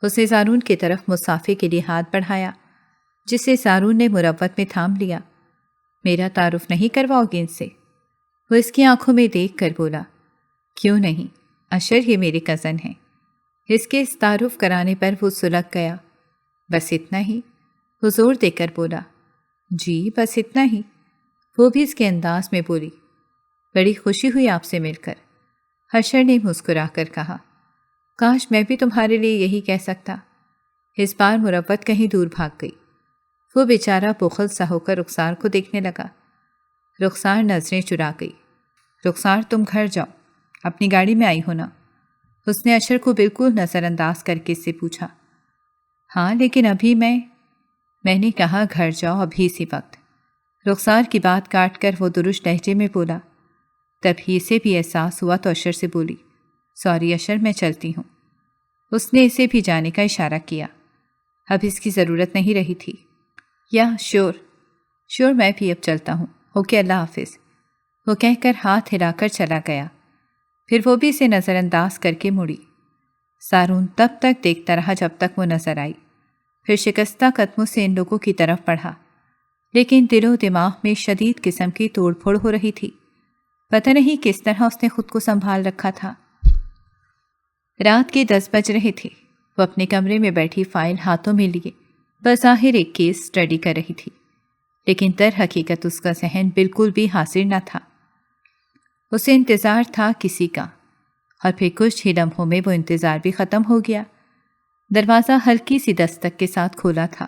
اس نے زارون کی طرف مسافے کے لیے ہاتھ بڑھایا، جسے زارون نے مروت میں تھام لیا۔ میرا تعارف نہیں کرواؤ گے ان سے؟ وہ اس کی آنکھوں میں دیکھ کر بولا، کیوں نہیں، اشر یہ میرے کزن ہیں۔ اس کے اس تعارف کرانے پر وہ سلگ گیا۔ بس اتنا ہی؟ وہ زور دے کر بولا، جی بس اتنا ہی۔ وہ بھی اس کے انداز میں بولی، بڑی خوشی ہوئی آپ سے مل کر۔ اشر نے مسکرا کر کہا، کاش میں بھی تمہارے لیے یہی کہہ سکتا۔ اس بار مروت کہیں دور بھاگ گئی۔ وہ بیچارہ بخل سا ہو کر رخسار کو دیکھنے لگا۔ رخسار نظریں چرا گئی۔ رخسار، تم گھر جاؤ، اپنی گاڑی میں آئی ہو نا؟ اس نے اشر کو بالکل نظر انداز کر کے اس سے پوچھا۔ ہاں، لیکن ابھی میں نے کہا گھر جاؤ ابھی اسی وقت۔ رخسار کی بات کاٹ کر وہ درست لہجے میں بولا۔ تبھی اسے بھی احساس ہوا تو اشر سے بولی، سوری اشر، میں چلتی ہوں۔ اس نے اسے بھی جانے کا اشارہ کیا۔ اب اس کی ضرورت نہیں رہی تھی۔ یا شور میں بھی اب چلتا ہوں، اوکے، اللہ حافظ۔ وہ کہہ کر ہاتھ ہلا کر چلا گیا۔ پھر وہ بھی اسے نظر انداز کر کے مڑی۔ سارون تب تک دیکھتا رہا جب تک وہ نظر آئی، پھر شکستہ قدموں سے ان لوگوں کی طرف بڑھا، لیکن دل و دماغ میں شدید قسم کی توڑ پھوڑ ہو رہی تھی۔ پتہ نہیں کس طرح اس نے خود کو سنبھال رکھا تھا۔ رات کے 10 بج رہے تھے۔ وہ اپنے کمرے میں بیٹھی فائل ہاتھوں میں لیے بظاہر ایک کیس اسٹڈی کر رہی تھی، لیکن در حقیقت اس کا ذہن بالکل بھی حاضر نہ تھا۔ اسے انتظار تھا کسی کا، اور پھر کچھ ہی لمحوں میں وہ انتظار بھی ختم ہو گیا۔ دروازہ ہلکی سی دستک کے ساتھ کھولا تھا۔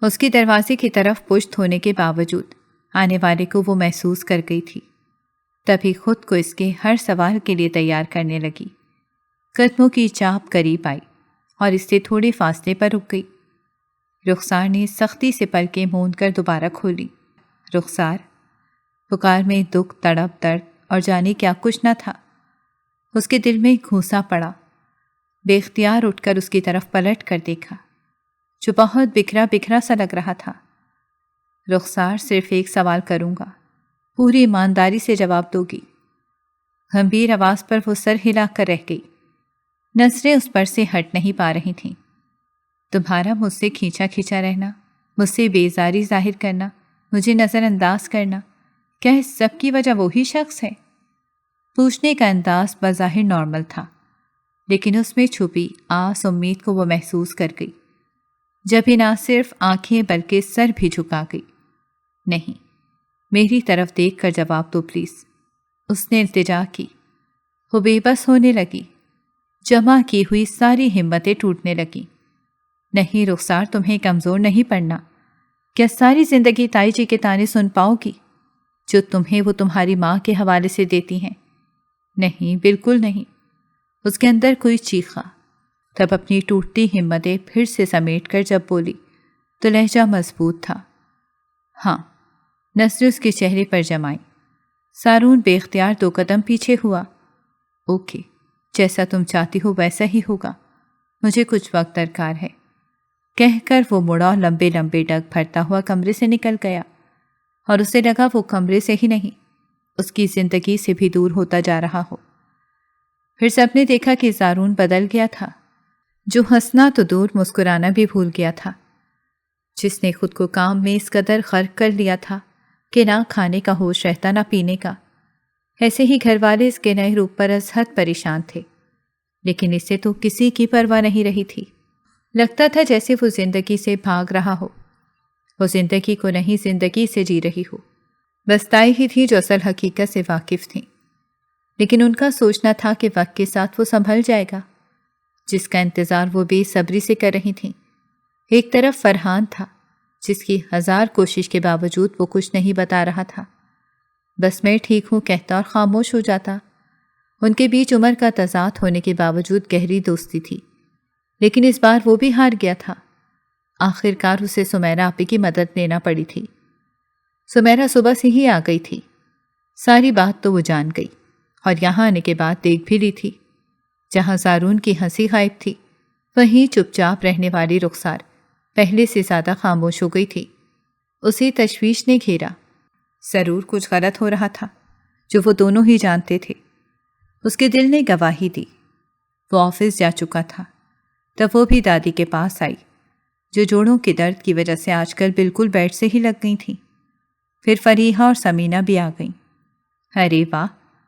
اس کی دروازے کی طرف پشت ہونے کے باوجود آنے والے کو وہ محسوس کر گئی تھی۔ تبھی خود کو اس کے ہر سوال کے لیے تیار کرنے لگی۔ قدموں کی چاپ قریب آئی اور اس سے تھوڑے فاصلے پر رک گئی۔ رخسار نے سختی سے پلکیں موند کر دوبارہ کھولی۔ رخسار، پکار میں دکھ، تڑپ، درد اور جانے کیا کچھ نہ تھا۔ اس کے دل میں گھونسا پڑا۔ بے اختیار اٹھ کر اس کی طرف پلٹ کر دیکھا، جو بہت بکھرا بکھرا سا لگ رہا تھا۔ رخسار، صرف ایک سوال کروں گا، پوری ایمانداری سے جواب دو گی؟ گمبھیر آواز پر وہ سر ہلا کر رہ گئی۔ نظریں اس پر سے ہٹ نہیں پا رہی تھیں۔ تمہارا مجھ سے کھینچا کھینچا رہنا، مجھ سے بیزاری ظاہر کرنا، مجھے نظر انداز کرنا، کیا اس سب کی وجہ وہی شخص ہے؟ پوچھنے کا انداز بظاہر نارمل تھا، لیکن اس میں چھپی آس امید کو وہ محسوس کر گئی، جب ہی نہ صرف آنکھیں بلکہ سر بھی جھکا گئی۔ نہیں، میری طرف دیکھ کر جواب دو پلیز، اس نے التجا کی۔ وہ بے بس ہونے لگی، جمع کی ہوئی ساری ہمتیں ٹوٹنے لگیں۔ نہیں رخسار، تمہیں کمزور نہیں پڑنا۔ کیا ساری زندگی تائی جی کے تانے سن پاؤ گی جو تمہیں وہ تمہاری ماں کے حوالے سے دیتی ہیں؟ نہیں، بالکل نہیں۔ اس کے اندر کوئی چیخا۔ تب اپنی ٹوٹتی ہمتیں پھر سے سمیٹ کر جب بولی تو لہجہ مضبوط تھا۔ ہاں، نظریں اس کے چہرے پر جمائیں۔ سارون بے اختیار 2 قدم پیچھے ہوا۔ اوکے، جیسا تم چاہتی ہو ویسا ہی ہوگا، مجھے کچھ وقت درکار ہے، کہہ کر وہ مڑا اور لمبے لمبے ڈگ بھرتا ہوا کمرے سے نکل گیا، اور اسے لگا وہ کمرے سے ہی نہیں، اس کی زندگی سے بھی دور ہوتا جا رہا ہو۔ پھر سب نے دیکھا کہ سارون بدل گیا تھا، جو ہنسنا تو دور مسکرانا بھی بھول گیا تھا، جس نے خود کو کام میں اس قدر غرق کر لیا تھا کہ نہ کھانے کا ہوش رہتا نہ پینے کا۔ ایسے ہی گھر والے اس کے نئے روپ پر از حد پریشان تھے، لیکن اسے تو کسی کی پرواہ نہیں رہی تھی۔ لگتا تھا جیسے وہ زندگی سے بھاگ رہا ہو، وہ زندگی کو نہیں زندگی سے جی رہی ہو۔ بس تائی ہی تھی جو اصل حقیقت سے واقف تھیں، لیکن ان کا سوچنا تھا کہ وقت کے ساتھ وہ سنبھل جائے گا، جس کا انتظار وہ بے صبری سے کر رہی تھیں۔ ایک طرف فرحان تھا، جس کی 1000 کوشش کے باوجود وہ کچھ نہیں بتا رہا تھا، بس میں ٹھیک ہوں کہتا اور خاموش ہو جاتا۔ ان کے بیچ عمر کا تضاد ہونے کے باوجود گہری دوستی تھی، لیکن اس بار وہ بھی ہار گیا تھا۔ آخر کار اسے سمیرہ آپی کی مدد لینا پڑی تھی۔ سمیرہ صبح سے ہی آ گئی تھی، ساری بات تو وہ جان گئی، اور یہاں آنے کے بعد دیکھ بھی لی تھی۔ جہاں سارون کی ہنسی غائب تھی، وہیں چپ چاپ رہنے والی رخسار پہلے سے زیادہ خاموش ہو گئی تھی۔ اسے تشویش نے گھیرا، ضرور کچھ غلط ہو رہا تھا جو وہ دونوں ہی جانتے تھے۔ اس کے دل نے گواہی دی۔ وہ آفس جا چکا تھا، تب وہ بھی دادی کے پاس آئی، جو جوڑوں کے درد کی وجہ سے آج کل بالکل بیڈ سے ہی لگ گئی تھیں۔ پھر فریحہ اور سمینہ بھی آ گئیں۔ ارے واہ،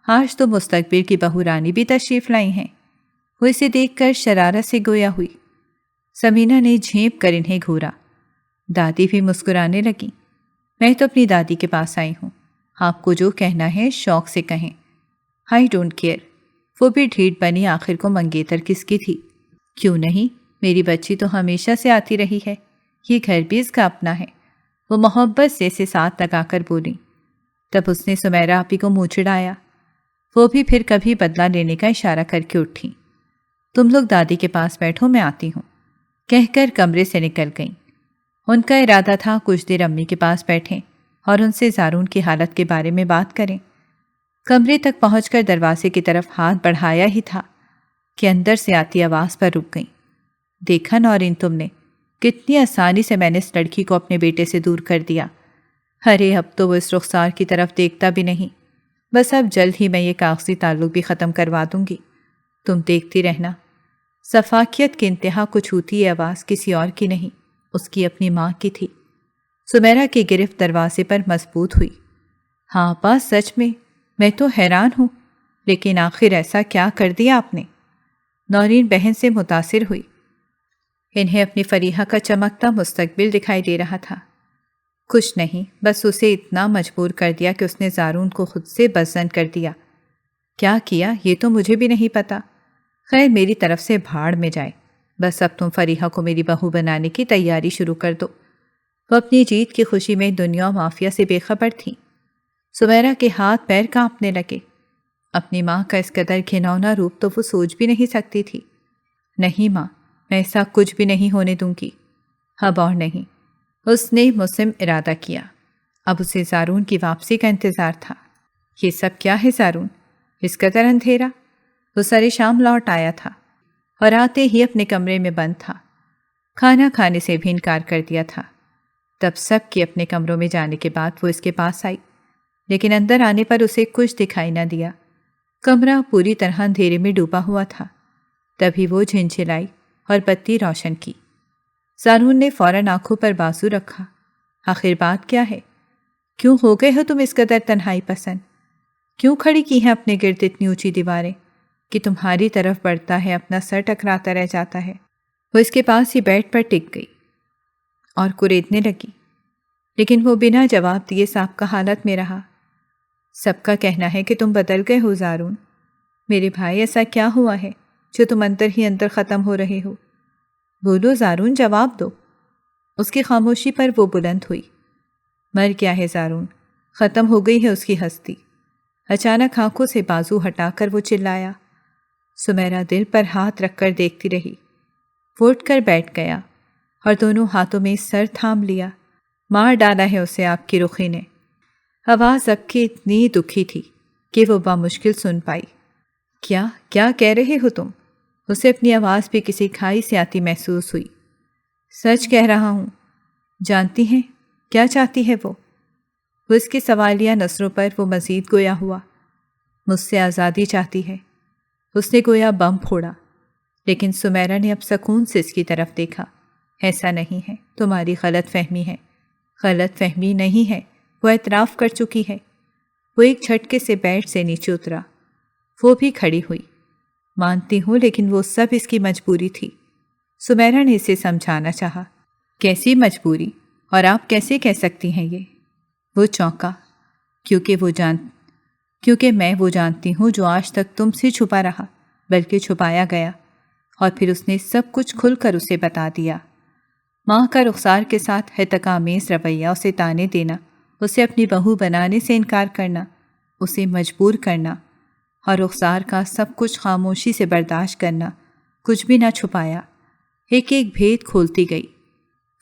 آج تو مستقبل کی بہو رانی بھی تشریف لائی ہیں۔ وہ اسے دیکھ کر شرارت سے گویا ہوئی۔ سمینہ نے جھینپ کر انہیں گھورا۔ دادی بھی مسکرانے لگیں۔ میں تو اپنی دادی کے پاس آئی ہوں، آپ کو جو کہنا ہے شوق سے کہیں، آئی ڈونٹ کیئر۔ وہ بھی ڈھیٹ بنی، آخر کو منگیتر کس کی تھی؟ کیوں نہیں، میری بچی تو ہمیشہ سے آتی رہی ہے، یہ گھر بھی اس کا اپنا ہے، وہ محبت سے اسے ساتھ لگا کر بولی۔ تب اس نے سمیرہ آپی کو منہ چڑھایا۔ وہ بھی پھر کبھی بدلہ لینے کا اشارہ کر کے اٹھیں۔ تم لوگ دادی کے پاس بیٹھو، میں آتی ہوں، کہہ کر کمرے سے نکل گئیں۔ ان کا ارادہ تھا کچھ دیر امی کے پاس بیٹھیں اور ان سے زارون کی حالت کے بارے میں بات کریں۔ کمرے تک پہنچ کر دروازے کی طرف ہاتھ بڑھایا ہی تھا کہ اندر سے آتی آواز پر رک گئیں۔ دیکھا نورین، تم نے کتنی آسانی سے میں نے اس لڑکی کو اپنے بیٹے سے دور کر دیا۔ ارے اب تو وہ اس رخسار کی طرف دیکھتا بھی نہیں، بس اب جلد ہی میں یہ کاغذی تعلق بھی ختم کروا دوں گی، تم دیکھتی رہنا۔ سفاکیت کی انتہا کو چھوتی یہ آواز کسی اور کی نہیں، اس کی اپنی ماں کی تھی۔ سمیرہ کی گرفت دروازے پر مضبوط ہوئی۔ ہاں ابا، سچ میں تو حیران ہوں، لیکن آخر ایسا کیا کر دیا آپ نے؟ نورین بہن سے متاثر ہوئی۔ انہیں اپنی فریحہ کا چمکتا مستقبل دکھائی دے رہا تھا۔ کچھ نہیں، بس اسے اتنا مجبور کر دیا کہ اس نے زارون کو خود سے بدظن کر دیا۔ کیا کیا یہ تو مجھے بھی نہیں پتا، خیر میری طرف سے بھاڑ میں جائے، بس اب تم فریحہ کو میری بہو بنانے کی تیاری شروع کر دو۔ وہ اپنی جیت کی خوشی میں دنیا و مافیا سے بے خبر تھیں۔ سمیرہ کے ہاتھ پیر کانپنے لگے۔ اپنی ماں کا اس قدر گھناؤنا روپ تو وہ سوچ بھی نہیں سکتی تھی۔ نہیں ماں، میں ایسا کچھ بھی نہیں ہونے دوں گی، اب اور نہیں۔ اس نے مصمم ارادہ کیا۔ اب اسے زارون کی واپسی کا انتظار تھا۔ یہ سب کیا ہے زارون؟ اس قدر اندھیرا؟ وہ سر شام لوٹ آیا تھا اور آتے ہی اپنے کمرے میں بند تھا۔ کھانا کھانے سے بھی انکار کر دیا تھا۔ تب سب کے اپنے کمروں میں جانے کے بعد وہ اس کے پاس آئی، لیکن اندر آنے پر اسے کچھ دکھائی نہ دیا۔ کمرہ پوری طرح اندھیرے میں ڈوبا ہوا تھا۔ تبھی وہ جھنجھلائی اور بتی روشن کی۔ زارون نے فوراً آنکھوں پر بازو رکھا۔ آخر بات کیا ہے؟ کیوں ہو گئے ہو تم اس قدر تنہائی پسند؟ کیوں کھڑی کی ہیں اپنے گرد اتنی اونچی دیواریں کہ تمہاری طرف بڑھتا ہے اپنا سر ٹکراتا رہ جاتا ہے؟ وہ اس کے پاس ہی بیڈ پر ٹک گئی اور کریدنے لگی، لیکن وہ بنا جواب دیے سانپ کا حالت میں رہا۔ سب کا کہنا ہے کہ تم بدل گئے ہو زارون۔ میرے بھائی، ایسا کیا ہوا ہے جو تم اندر ہی اندر ختم ہو رہے ہو؟ بولو زارون، جواب دو۔ اس کی خاموشی پر وہ بلند ہوئی۔ مر گیا ہے زارون، ختم ہو گئی ہے اس کی ہستی۔ اچانک آنکھوں سے بازو ہٹا کر وہ چلایا۔ سمیرہ دل پر ہاتھ رکھ کر دیکھتی رہی۔ وہ اٹھ کر بیٹھ گیا اور دونوں ہاتھوں میں سر تھام لیا۔ مار ڈالا ہے اسے آپ کی رخی نے۔ آواز اب کی اتنی دکھی تھی کہ وہ بامشکل سن پائی۔ کیا کہہ رہے ہو تم؟ اسے اپنی آواز بھی کسی کھائی سے آتی محسوس ہوئی۔ سچ کہہ رہا ہوں۔ جانتی ہیں کیا چاہتی ہے وہ اس کی سوالیہ نظروں پر وہ مزید گویا ہوا۔ مجھ سے آزادی چاہتی ہے۔ اس نے گویا بم پھوڑا، لیکن سمیرہ نے اب سکون سے اس کی طرف دیکھا۔ ایسا نہیں ہے، تمہاری غلط فہمی ہے۔ غلط فہمی نہیں ہے، وہ اعتراف کر چکی ہے۔ وہ ایک جھٹکے سے بیڈ سے نیچے اترا۔ وہ بھی کھڑی ہوئی۔ مانتی ہوں، لیکن وہ سب اس کی مجبوری تھی۔ سمیرہ نے اسے سمجھانا چاہا۔ کیسی مجبوری؟ اور آپ کیسے کہہ سکتی ہیں یہ؟ وہ چونکا، کیونکہ میں وہ جانتی ہوں جو آج تک تم سے چھپا رہا، بلکہ چھپایا گیا، اور پھر اس نے سب کچھ کھل کر اسے بتا دیا۔ ماں کا رخسار کے ساتھ احتقامیز رویہ، اسے تانے دینا، اسے اپنی بہو بنانے سے انکار کرنا، اسے مجبور کرنا، اور رخسار کا سب کچھ خاموشی سے برداشت کرنا، کچھ بھی نہ چھپایا۔ ایک ایک بھید کھولتی گئی۔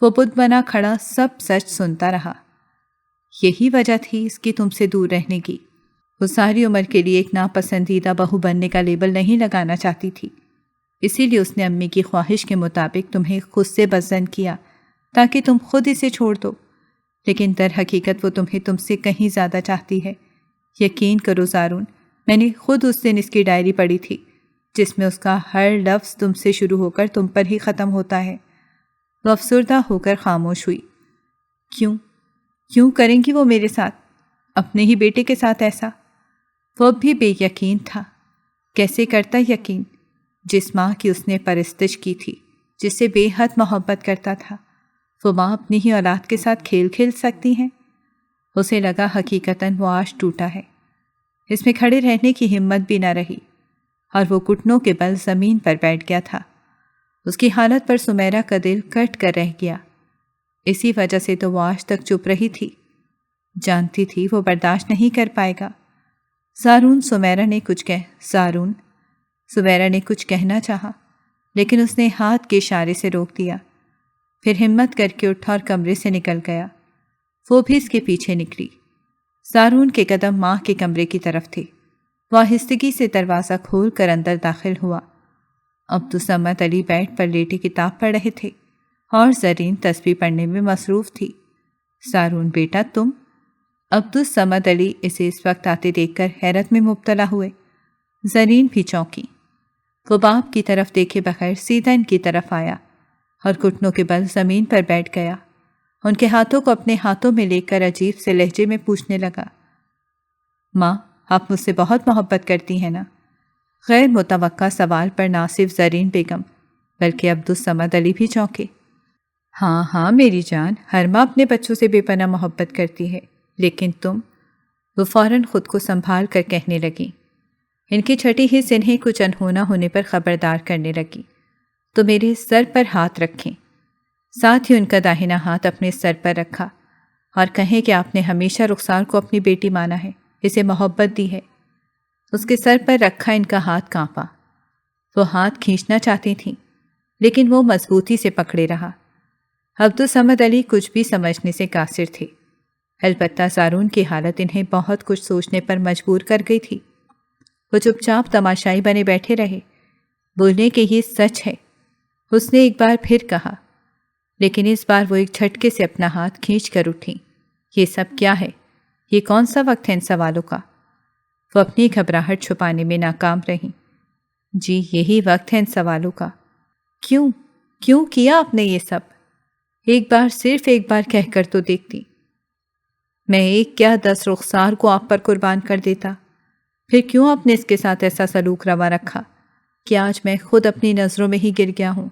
وہ بت بنا کھڑا سب سچ سنتا رہا۔ یہی وجہ تھی اس کی تم سے دور رہنے کی۔ وہ ساری عمر کے لیے ایک ناپسندیدہ بہو بننے کا لیبل نہیں لگانا چاہتی تھی۔ اسی لیے اس نے امی کی خواہش کے مطابق تمہیں خود سے بزن کیا تاکہ تم خود اسے چھوڑ دو، لیکن در حقیقت وہ تم سے کہیں زیادہ چاہتی ہے۔ یقین کرو زارون، میں نے خود اس دن اس کی ڈائری پڑھی تھی جس میں اس کا ہر لفظ تم سے شروع ہو کر تم پر ہی ختم ہوتا ہے۔ وہ افسردہ ہو کر خاموش ہوئی۔ کیوں کریں گی وہ میرے ساتھ، اپنے ہی بیٹے کے ساتھ ایسا؟ وہ اب بھی بے یقین تھا۔ کیسے کرتا یقین؟ جس ماں کی اس نے پرستش کی تھی، جس سے بے حد محبت کرتا تھا، وہ ماں اپنی ہی اولاد کے ساتھ کھیل سکتی ہیں؟ اسے لگا حقیقتاً وہ آج ٹوٹا ہے۔ اس میں کھڑے رہنے کی ہمت بھی نہ رہی، اور وہ گھٹنوں کے بل زمین پر بیٹھ گیا تھا۔ اس کی حالت پر سمیرہ کا دل کٹ کر رہ گیا۔ اسی وجہ سے تو وہ آج تک چپ رہی تھی۔ جانتی تھی وہ برداشت نہیں کر پائے گا۔ سمیرہ نے کچھ کہنا چاہا، لیکن اس نے ہاتھ کے اشارے سے روک دیا۔ پھر ہمت کر کے اٹھا اور کمرے سے نکل گیا۔ وہ بھی اس کے پیچھے نکلی۔ زارون کے قدم ماں کے کمرے کی طرف تھے۔ وہ آہستگی سے دروازہ کھول کر اندر داخل ہوا۔ عبدالصمد علی بیڈ پر لیٹے کتاب پڑھ رہے تھے اور زرین تسبیح پڑھنے میں مصروف تھی۔ زارون بیٹا تم؟ عبدالصمد علی اسے اس وقت آتے دیکھ کر حیرت میں مبتلا ہوئے۔ زرین بھی چونکی۔ وہ باپ کی طرف دیکھے بغیر سیدھا ان کی طرف آیا اور گھٹنوں کے بل زمین پر بیٹھ گیا۔ ان کے ہاتھوں کو اپنے ہاتھوں میں لے کر عجیب سے لہجے میں پوچھنے لگا، ماں آپ مجھ سے بہت محبت کرتی ہیں نا؟ غیر متوقع سوال پر نہ صرف زرین بیگم بلکہ عبدالصمد علی بھی چونکے۔ ہاں میری جان، ہر ماں اپنے بچوں سے بے پناہ محبت کرتی ہے، لیکن تم؟ وہ فوراً خود کو سنبھال کر کہنے لگی۔ ان کی چھٹی ہی انہیں کچھ انہونا ہونے پر خبردار کرنے لگی۔ تو میرے سر پر ہاتھ رکھیں۔ ساتھ ہی ان کا داہنا ہاتھ اپنے سر پر رکھا اور کہیں کہ آپ نے ہمیشہ رخسار کو اپنی بیٹی مانا ہے، اسے محبت دی ہے۔ اس کے سر پر رکھا ان کا ہاتھ کانپا۔ وہ ہاتھ کھینچنا چاہتی تھیں، لیکن وہ مضبوطی سے پکڑے رہا۔ عبدالصمد علی کچھ بھی سمجھنے سے قاصر تھے، البتہ زارون کی حالت انہیں بہت کچھ سوچنے پر مجبور کر گئی تھی۔ وہ چپ چاپ تماشائی بنے بیٹھے رہے۔ بولنے کہ یہ سچ ہے، اس نے ایک بار پھر کہا، لیکن اس بار وہ ایک جھٹکے سے اپنا ہاتھ کھینچ کر اٹھی۔ یہ سب کیا ہے؟ یہ کون سا وقت ہے ان سوالوں کا؟ وہ اپنی گھبراہٹ چھپانے میں ناکام رہیں۔ جی یہی وقت ہے ان سوالوں کا۔ کیوں کیا آپ نے یہ سب؟ صرف ایک بار کہہ کر تو دیکھتی۔ میں 1 کیا 10 رخسار کو آپ پر قربان کر دیتا۔ پھر کیوں آپ نے اس کے ساتھ ایسا سلوک روا رکھا کہ آج میں خود اپنی نظروں میں ہی گر گیا ہوں۔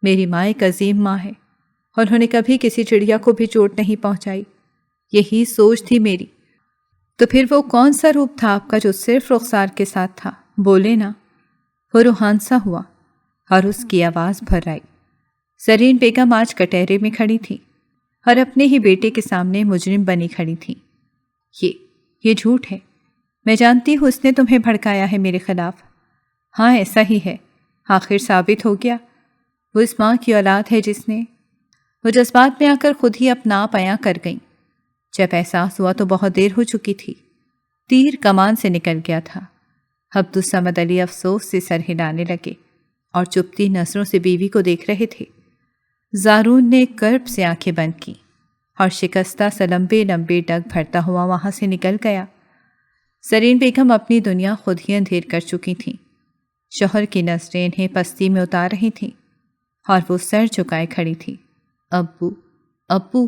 میری ماں ایک عظیم ماں ہے، اور انہوں نے کبھی کسی چڑیا کو بھی چوٹ نہیں پہنچائی۔ یہی سوچ تھی میری۔ تو پھر وہ کون سا روپ تھا آپ کا جو صرف رخسار کے ساتھ تھا؟ بولے نا۔ وہ روحان سا ہوا اور اس کی آواز بھر آئی، زرین بیگم آج کٹہرے میں کھڑی تھی اور اپنے ہی بیٹے کے سامنے مجرم بنی کھڑی تھی۔ یہ جھوٹ ہے، میں جانتی ہوں اس نے تمہیں بھڑکایا ہے میرے خلاف۔ ہاں ایسا ہی ہے، آخر ثابت ہو گیا۔ وہ اس ماں کی اولاد ہے جس نے… وہ جذبات میں آ کر خود ہی اپنا آپ عیاں کر گئیں۔ جب احساس ہوا تو بہت دیر ہو چکی تھی، تیر کمان سے نکل گیا تھا۔ عبدالصمد علی افسوس سے سر ہلانے لگے اور چپتی نظروں سے بیوی کو دیکھ رہے تھے۔ زارون نے کرب سے آنکھیں بند کی اور شکستہ سا لمبے لمبے ڈگ بھرتا ہوا وہاں سے نکل گیا۔ زرین بیگم اپنی دنیا خود ہی اندھیر کر چکی تھیں۔ شوہر کی نظریں انہیں پستی میں اتار رہی تھیں اور وہ سر جھکائے کھڑی تھی۔ ابو ابو،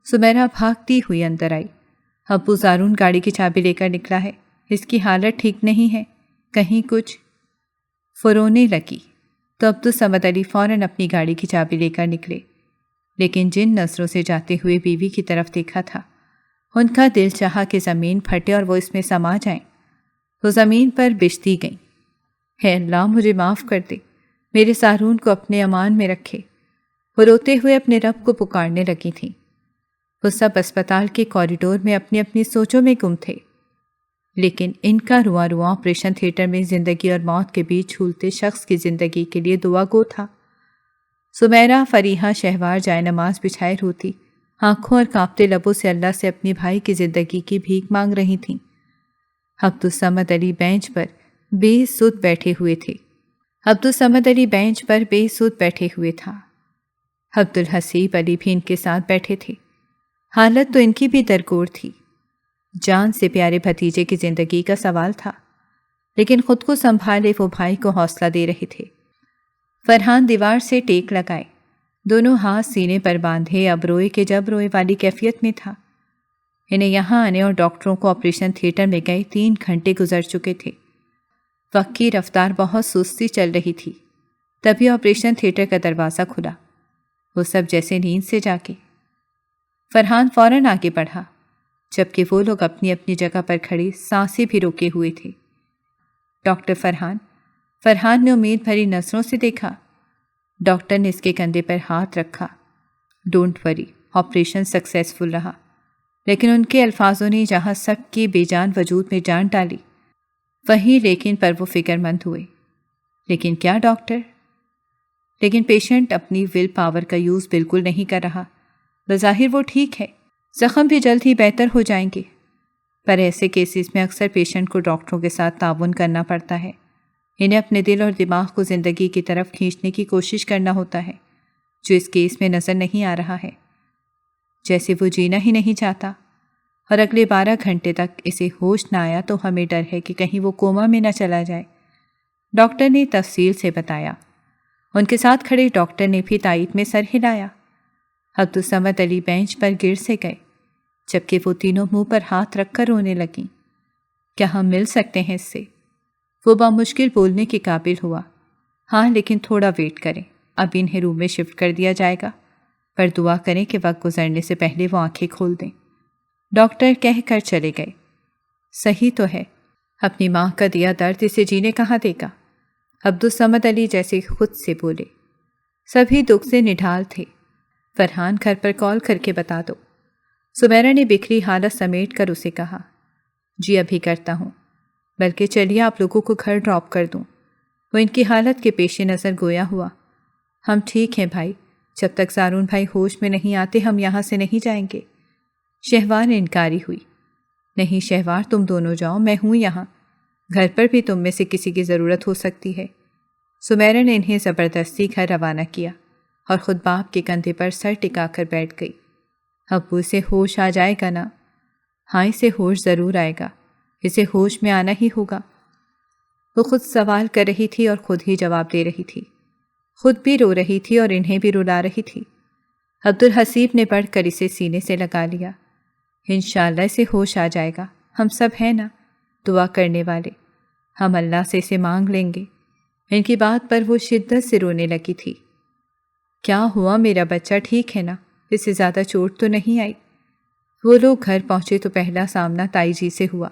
سمیرہ بھاگتی ہوئی اندر آئی۔ ابو، زارون گاڑی کی چابی لے کر نکلا ہے، اس کی حالت ٹھیک نہیں ہے، کہیں کچھ… فرونے لگی تو عبدالصمد علی فوراً اپنی گاڑی کی چابی لے کر نکلے، لیکن جن نظروں سے جاتے ہوئے بیوی کی طرف دیکھا تھا ان کا دل چاہا کہ زمین پھٹے اور وہ اس میں سما جائیں۔ وہ زمین پر بچھتی گئیں۔ اے اللہ، مجھے معاف کر دے، میرے زارون کو اپنے امان میں رکھے۔ وہ روتے ہوئے اپنے رب کو پکارنے لگی تھیں۔ وہ سب اسپتال کے کوریڈور میں اپنی اپنی سوچوں میں گم تھے، لیکن ان کا رواں رواں آپریشن تھیٹر میں زندگی اور موت کے بیچ جھولتے شخص کی زندگی کے لیے دعا گو تھا۔ سمیرہ فریحہ شہوار جائے نماز بچھائے روتی، آنکھوں اور کانپتے لبوں سے اللہ سے اپنی بھائی کی زندگی کی بھیک مانگ رہی تھیں۔ عبدالصمد علی بینچ پر بے سود بیٹھے ہوئے تھے۔ تھا۔ عبدالحسیب علی بھی ان کے ساتھ بیٹھے تھے۔ حالت تو ان کی بھی درگور تھی۔ جان سے پیارے بھتیجے کی زندگی کا سوال تھا، لیکن خود کو سنبھالے وہ بھائی کو حوصلہ دے رہے تھے۔ فرحان دیوار سے ٹیک لگائے، دونوں ہاتھ سینے پر باندھے، اب روئے کہ جب روئے والی کیفیت میں تھا۔ انہیں یہاں آنے اور ڈاکٹروں کو آپریشن تھیٹر میں گئے 3 گھنٹے گزر چکے تھے۔ وقت کی رفتار بہت سستی چل رہی تھی۔ تبھی آپریشن تھیٹر کا دروازہ کھلا۔ وہ سب جیسے نیند سے جاگے۔ فرحان فوراً آگے بڑھا، جبکہ وہ لوگ اپنی اپنی جگہ پر کھڑے سانسیں بھی روکے ہوئے تھے۔ ڈاکٹر فرحان نے امید بھری نظروں سے دیکھا۔ ڈاکٹر نے اس کے کندھے پر ہاتھ رکھا۔ ڈونٹ وری، آپریشن سکسیسفل رہا، لیکن ان کے الفاظوں نے جہاں سب کے بے جان وجود میں جان ڈالی، وہیں لیکن پر وہ فکر مند ہوئے۔ لیکن کیا ڈاکٹر؟ لیکن پیشنٹ اپنی ول پاور کا یوز بالکل نہیں کر رہا۔ بظاہر وہ ٹھیک ہے، زخم بھی جلد ہی بہتر ہو جائیں گے، پر ایسے کیسز میں اکثر پیشنٹ کو ڈاکٹروں کے ساتھ تعاون کرنا پڑتا ہے۔ انہیں اپنے دل اور دماغ کو زندگی کی طرف کھینچنے کی کوشش کرنا ہوتا ہے، جو اس کیس میں نظر نہیں آ رہا ہے۔ جیسے وہ جینا ہی نہیں چاہتا، اور اگلے 12 گھنٹے تک اسے ہوش نہ آیا تو ہمیں ڈر ہے کہ کہیں وہ کوما میں نہ چلا جائے، ڈاکٹر نے تفصیل سے بتایا۔ ان کے ساتھ کھڑے ڈاکٹر نے بھی تائید میں سر ہلایا۔ عبدالصمد علی بینچ پر گر سے گئے، جبکہ وہ تینوں منہ پر ہاتھ رکھ کر رونے لگیں۔ کیا ہم مل سکتے ہیں اس سے؟ وہ بامشکل بولنے کے قابل ہوا۔ ہاں، لیکن تھوڑا ویٹ کریں، اب انہیں روم میں شفٹ کر دیا جائے گا، پر دعا کریں کہ وقت گزرنے سے پہلے وہ آنکھیں کھول دیں۔ ڈاکٹر کہہ کر چلے گئے۔ صحیح تو ہے، اپنی ماں کا دیا درد اسے جینے کہاں دے گا؟ عبدالصمد علی جیسے خود سے بولے۔ سبھی دکھ سے نڈھال تھے۔ فرحان، گھر پر کال کر کے بتا دو۔ سمیرہ نے بکھری حالت سمیٹ کر اسے کہا۔ جی ابھی کرتا ہوں، بلکہ چلیے آپ لوگوں کو گھر ڈراپ کر دوں۔ وہ ان کی حالت کے پیش نظر گویا ہوا۔ ہم ٹھیک ہیں بھائی، جب تک زارون بھائی ہوش میں نہیں آتے ہم یہاں سے نہیں جائیں گے۔ شہوار انکاری ہوئی۔ نہیں شہوار، تم دونوں جاؤ، میں ہوں یہاں، گھر پر بھی تم میں سے کسی کی ضرورت ہو سکتی ہے۔ سمیرہ نے انہیں زبردستی گھر روانہ کیا اور خود باپ کے کندھے پر سر ٹکا کر بیٹھ گئی۔ ابو، اسے ہوش آ جائے گا نا؟ ہاں، اسے ہوش ضرور آئے گا، اسے ہوش میں آنا ہی ہوگا۔ وہ خود سوال کر رہی تھی اور خود ہی جواب دے رہی تھی، خود بھی رو رہی تھی اور انہیں بھی رلا رہی تھی۔ عبدالحسیب نے بڑھ کر اسے سینے سے لگا لیا۔ انشاءاللہ اسے ہوش آ جائے گا، ہم سب ہیں نا دعا کرنے والے، ہم اللہ سے اسے مانگ لیں گے۔ ان کی بات پر وہ شدت سے رونے لگی تھی۔ کیا ہوا، میرا بچہ ٹھیک ہے نا؟ اسے زیادہ چوٹ تو نہیں آئی؟ وہ لوگ گھر پہنچے تو پہلا سامنا تائی جی سے ہوا۔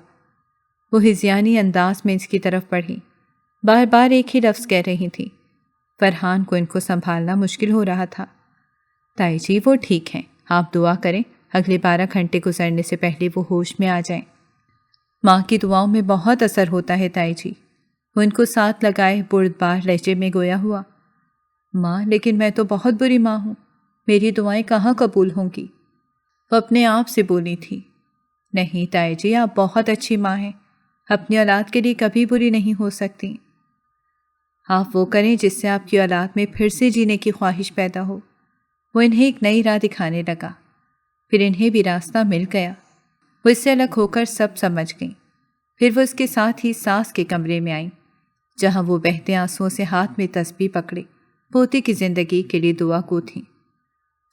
وہ ہذیانی انداز میں اس کی طرف بڑھی، بار بار ایک ہی لفظ کہہ رہی تھیں، فرحان کو ان کو سنبھالنا مشکل ہو رہا تھا۔ تائی جی وہ ٹھیک ہیں، آپ دعا کریں اگلے 12 گھنٹے گزرنے سے پہلے وہ ہوش میں آ جائیں۔ ماں کی دعاؤں میں بہت اثر ہوتا ہے تائی جی، وہ ان کو ساتھ لگائے بردبار لہجے میں گویا ہوا۔ ماں لیکن میں تو بہت بری ماں ہوں، میری دعائیں کہاں قبول ہوں گی؟ وہ اپنے آپ سے بولی تھی۔ نہیں تائی جی، آپ بہت اچھی ماں ہیں، اپنی اولاد کے لیے کبھی بری نہیں ہو سکتی۔ آپ وہ کریں جس سے آپ کی اولاد میں پھر سے جینے کی خواہش پیدا ہو۔ وہ انہیں ایک نئی راہ دکھانے لگا، پھر انہیں بھی راستہ مل گیا۔ وہ اس سے الگ ہو کر سب سمجھ گئیں۔ پھر وہ اس کے ساتھ ہی ساس کے کمرے میں آئیں، جہاں وہ بہتے آنسوؤں سے ہاتھ میں تسبیح پکڑے پوتی کی زندگی کے لیے دعا کو تھیں۔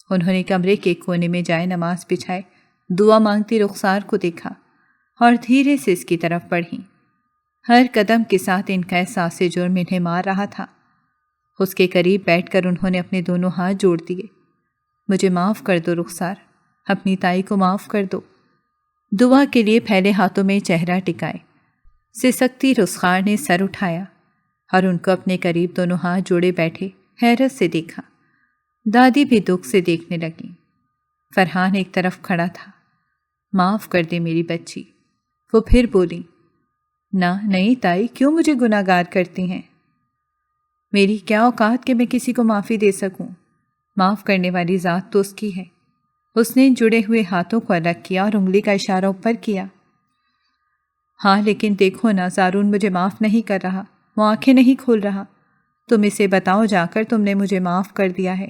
انہوں نے کمرے کے کونے میں جائے نماز بچھائے دعا مانگتی رخسار کو دیکھا اور دھیرے سے اس کی طرف بڑھیں۔ ہر قدم کے ساتھ ان کا احساس جرم انہیں مار رہا تھا۔ اس کے قریب بیٹھ کر انہوں نے اپنے دونوں ہاتھ جوڑ دیے۔ مجھے معاف کر دو رخسار، اپنی تائی کو معاف کر دو۔ دعا کے لیے پھیلے ہاتھوں میں چہرہ ٹکائے سسکتی رخسار نے سر اٹھایا اور ان کو اپنے قریب دونوں ہاتھ جوڑے بیٹھے حیرت سے دیکھا۔ دادی بھی دکھ سے دیکھنے لگیں۔ فرحان ایک طرف کھڑا تھا۔ معاف کر دے میری بچی، وہ پھر بولی۔ نہیں تائی، کیوں مجھے گناہ گار کرتی ہیں؟ میری کیا اوقات کہ میں کسی کو معافی دے سکوں؟ معاف کرنے والی ذات تو اس کی ہے۔ اس نے جڑے ہوئے ہاتھوں کو الگ کیا اور انگلی کا اشارہ اوپر کیا۔ ہاں لیکن دیکھو نا، زارون مجھے معاف نہیں کر رہا، وہ آنکھیں نہیں کھول رہا۔ تم اسے بتاؤ جا کر تم نے مجھے معاف کر دیا ہے،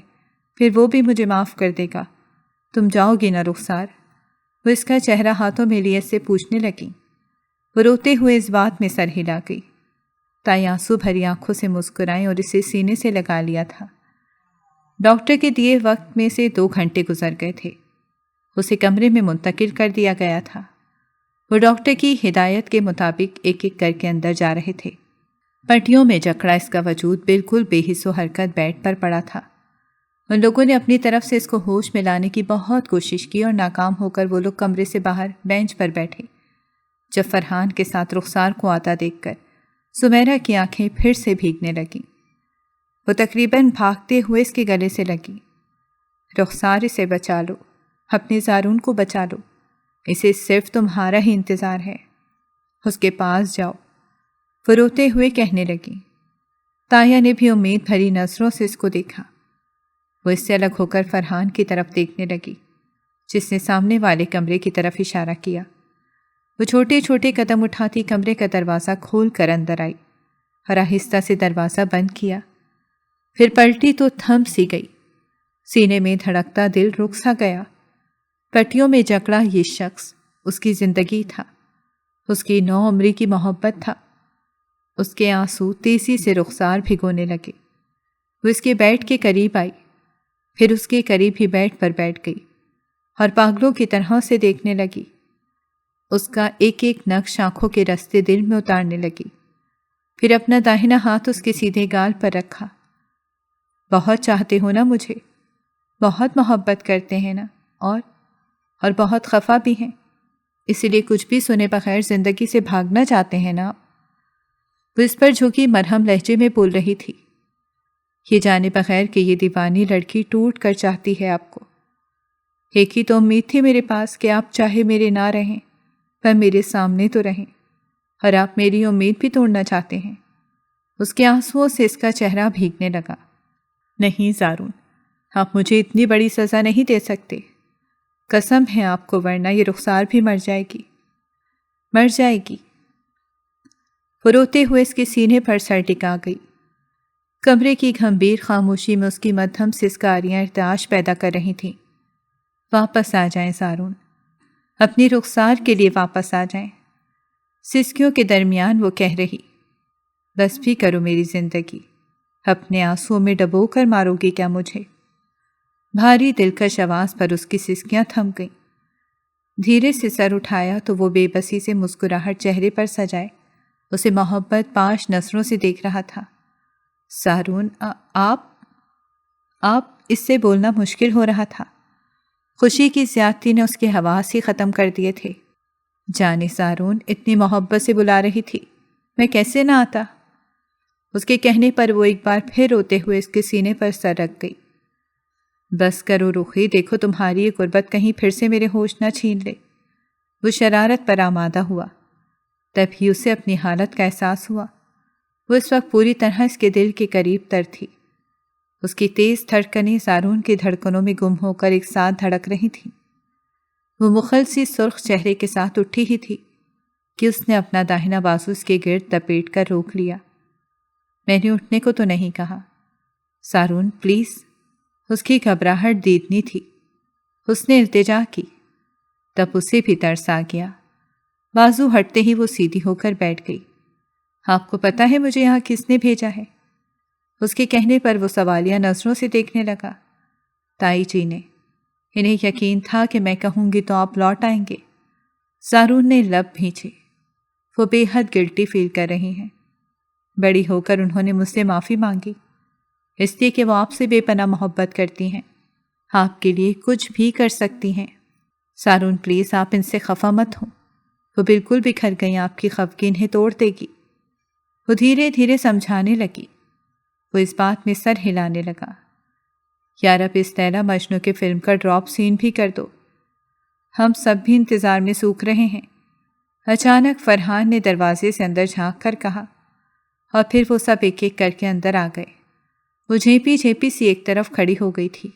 پھر وہ بھی مجھے معاف کر دے گا۔ تم جاؤ گی نا رخسار؟ وہ اس کا چہرہ ہاتھوں میں لیے سے پوچھنے لگی۔ وہ روتے ہوئے اس بات میں سر ہلا گئی۔ تائی آنسو بھری آنکھوں سے مسکرائیں اور اسے سینے سے لگا لیا تھا۔ ڈاکٹر کے دیے وقت میں سے 2 گھنٹے گزر گئے تھے۔ اسے کمرے میں منتقل کر دیا گیا تھا۔ وہ ڈاکٹر کی ہدایت کے مطابق ایک ایک کر کے اندر جا رہے تھے۔ پٹیوں میں جکڑا اس کا وجود بالکل بے حس و حرکت بیڈ پر پڑا تھا۔ ان لوگوں نے اپنی طرف سے اس کو ہوش میں لانے کی بہت کوشش کی اور ناکام ہو کر وہ لوگ کمرے سے باہر بینچ پر بیٹھے۔ جب فرحان کے ساتھ رخسار کو آتا دیکھ کر سمیرہ کی آنکھیں پھر سے بھیگنے لگیں۔ وہ تقریباً بھاگتے ہوئے اس کے گلے سے لگی۔ رخسار، اسے بچا لو، اپنے زارون کو بچا لو، اسے صرف تمہارا ہی انتظار ہے، اس کے پاس جاؤ۔ وہ روتے ہوئے کہنے لگی۔ تایا نے بھی امید بھری نظروں سے اس کو دیکھا۔ وہ اس سے الگ ہو کر فرحان کی طرف دیکھنے لگی، جس نے سامنے والے کمرے کی طرف اشارہ کیا۔ وہ چھوٹے چھوٹے قدم اٹھاتی کمرے کا دروازہ کھول کر اندر آئی اور آہستہ سے دروازہ بند کیا۔ پھر پلٹی تو تھم سی گئی، سینے میں دھڑکتا دل رک سا گیا۔ پٹیوں میں جکڑا یہ شخص اس کی زندگی تھا، اس کی 9 عمری کی محبت تھا۔ اس کے آنسو تیزی سے رخسار بھگونے لگے۔ وہ اس کے بیڈ کے قریب آئی، پھر اس کے قریب ہی بیڈ پر بیٹھ گئی اور پاگلوں کی طرح سے دیکھنے لگی۔ اس کا ایک ایک نقش آنکھوں کے رستے دل میں اتارنے لگی، پھر اپنا داہنا ہاتھ اس کے سیدھے گال پر رکھا۔ بہت چاہتے ہو نا مجھے، بہت محبت کرتے ہیں نا، اور بہت خفا بھی ہیں، اسی لیے کچھ بھی سنے بغیر زندگی سے بھاگنا چاہتے ہیں نا؟ وہ اس پر جھکی مرہم لہجے میں بول رہی تھی، یہ جانے بغیر کہ یہ دیوانی لڑکی ٹوٹ کر چاہتی ہے آپ کو۔ ایک ہی تو امید تھی میرے پاس کہ آپ چاہے میرے نہ رہیں پر میرے سامنے تو رہیں، اور آپ میری امید بھی توڑنا چاہتے ہیں۔ اس کے آنسوؤں سے اس کا چہرہ بھیگنے لگا۔ نہیں زارون، آپ مجھے اتنی بڑی سزا نہیں دے سکتے، قسم ہے آپ کو، ورنہ یہ رخسار بھی مر جائے گی، مر جائے گی۔ وہ روتے ہوئے اس کے سینے پر سر ٹکا گئی۔ کمرے کی گھمبیر خاموشی میں اس کی مدھم سسکاریاں ارتعاش پیدا کر رہی تھیں۔ واپس آ جائیں زارون، اپنی رخسار کے لیے واپس آ جائیں۔ سسکیوں کے درمیان وہ کہہ رہی، بس بھی کرو میری زندگی، اپنے آنسوؤں میں ڈبو کر مارو گی کیا مجھے؟ بھاری دلکش آواز پر اس کی سسکیاں تھم گئیں۔ دھیرے سے سر اٹھایا تو وہ بے بسی سے مسکراہٹ چہرے پر سجائے اسے محبت پاش نظروں سے دیکھ رہا تھا۔ زارون، آپ اس سے بولنا مشکل ہو رہا تھا۔ خوشی کی زیادتی نے اس کے حواس ہی ختم کر دیے تھے۔ جانے زارون، اتنی محبت سے بلا رہی تھی، میں کیسے نہ آتا؟ اس کے کہنے پر وہ ایک بار پھر روتے ہوئے اس کے سینے پر سر رکھ گئی۔ بس کرو رخی، دیکھو تمہاری یہ غربت کہیں پھر سے میرے ہوش نہ چھین لے۔ وہ شرارت پر آمادہ ہوا۔ تب ہی اسے اپنی حالت کا احساس ہوا۔ وہ اس وقت پوری طرح اس کے دل کے قریب تر تھی۔ اس کی تیز دھڑکنیں سارون کی دھڑکنوں میں گم ہو کر ایک ساتھ دھڑک رہی تھیں۔ وہ مخلصی سرخ چہرے کے ساتھ اٹھی ہی تھی کہ اس نے اپنا داہنا بازو اس کے گرد لپیٹ کر روک لیا۔ میں نے اٹھنے کو تو نہیں کہا۔ سارون پلیز۔ اس کی گھبراہٹ دیدنی تھی۔ اس نے التجا کی۔ تب اسے بھی ترس آ گیا۔ بازو ہٹتے ہی وہ سیدھی ہو کر بیٹھ گئی۔ آپ کو پتہ ہے مجھے یہاں کس نے بھیجا ہے؟ اس کے کہنے پر وہ سوالیہ نظروں سے دیکھنے لگا۔ تائی جی نے۔ انہیں یقین تھا کہ میں کہوں گی تو آپ لوٹ آئیں گے۔ سارون نے لب بھینچے۔ وہ بے حد گلٹی فیل کر رہی ہیں۔ بڑی ہو کر انہوں نے مجھ سے معافی مانگی، اس لیے کہ وہ آپ سے بے پناہ محبت کرتی ہیں، آپ کے لیے کچھ بھی کر سکتی ہیں۔ سارون پلیز آپ ان سے خفا مت ہوں، وہ بالکل بکھر گئیں، آپ کی خفگی انہیں توڑ دے گی۔ وہ دھیرے دھیرے سمجھانے لگی۔ وہ اس بات میں سر ہلانے لگا۔ یا رب اس لیلا مجنوں کے فلم کا ڈراپ سین بھی کر دو، ہم سب بھی انتظار میں سوکھ رہے ہیں۔ اچانک فرحان نے دروازے سے اندر جھانک کر کہا، اور پھر وہ سب ایک ایک کر کے اندر آ گئے۔ وہ جھیپی جھیپی سی ایک طرف کھڑی ہو گئی تھی۔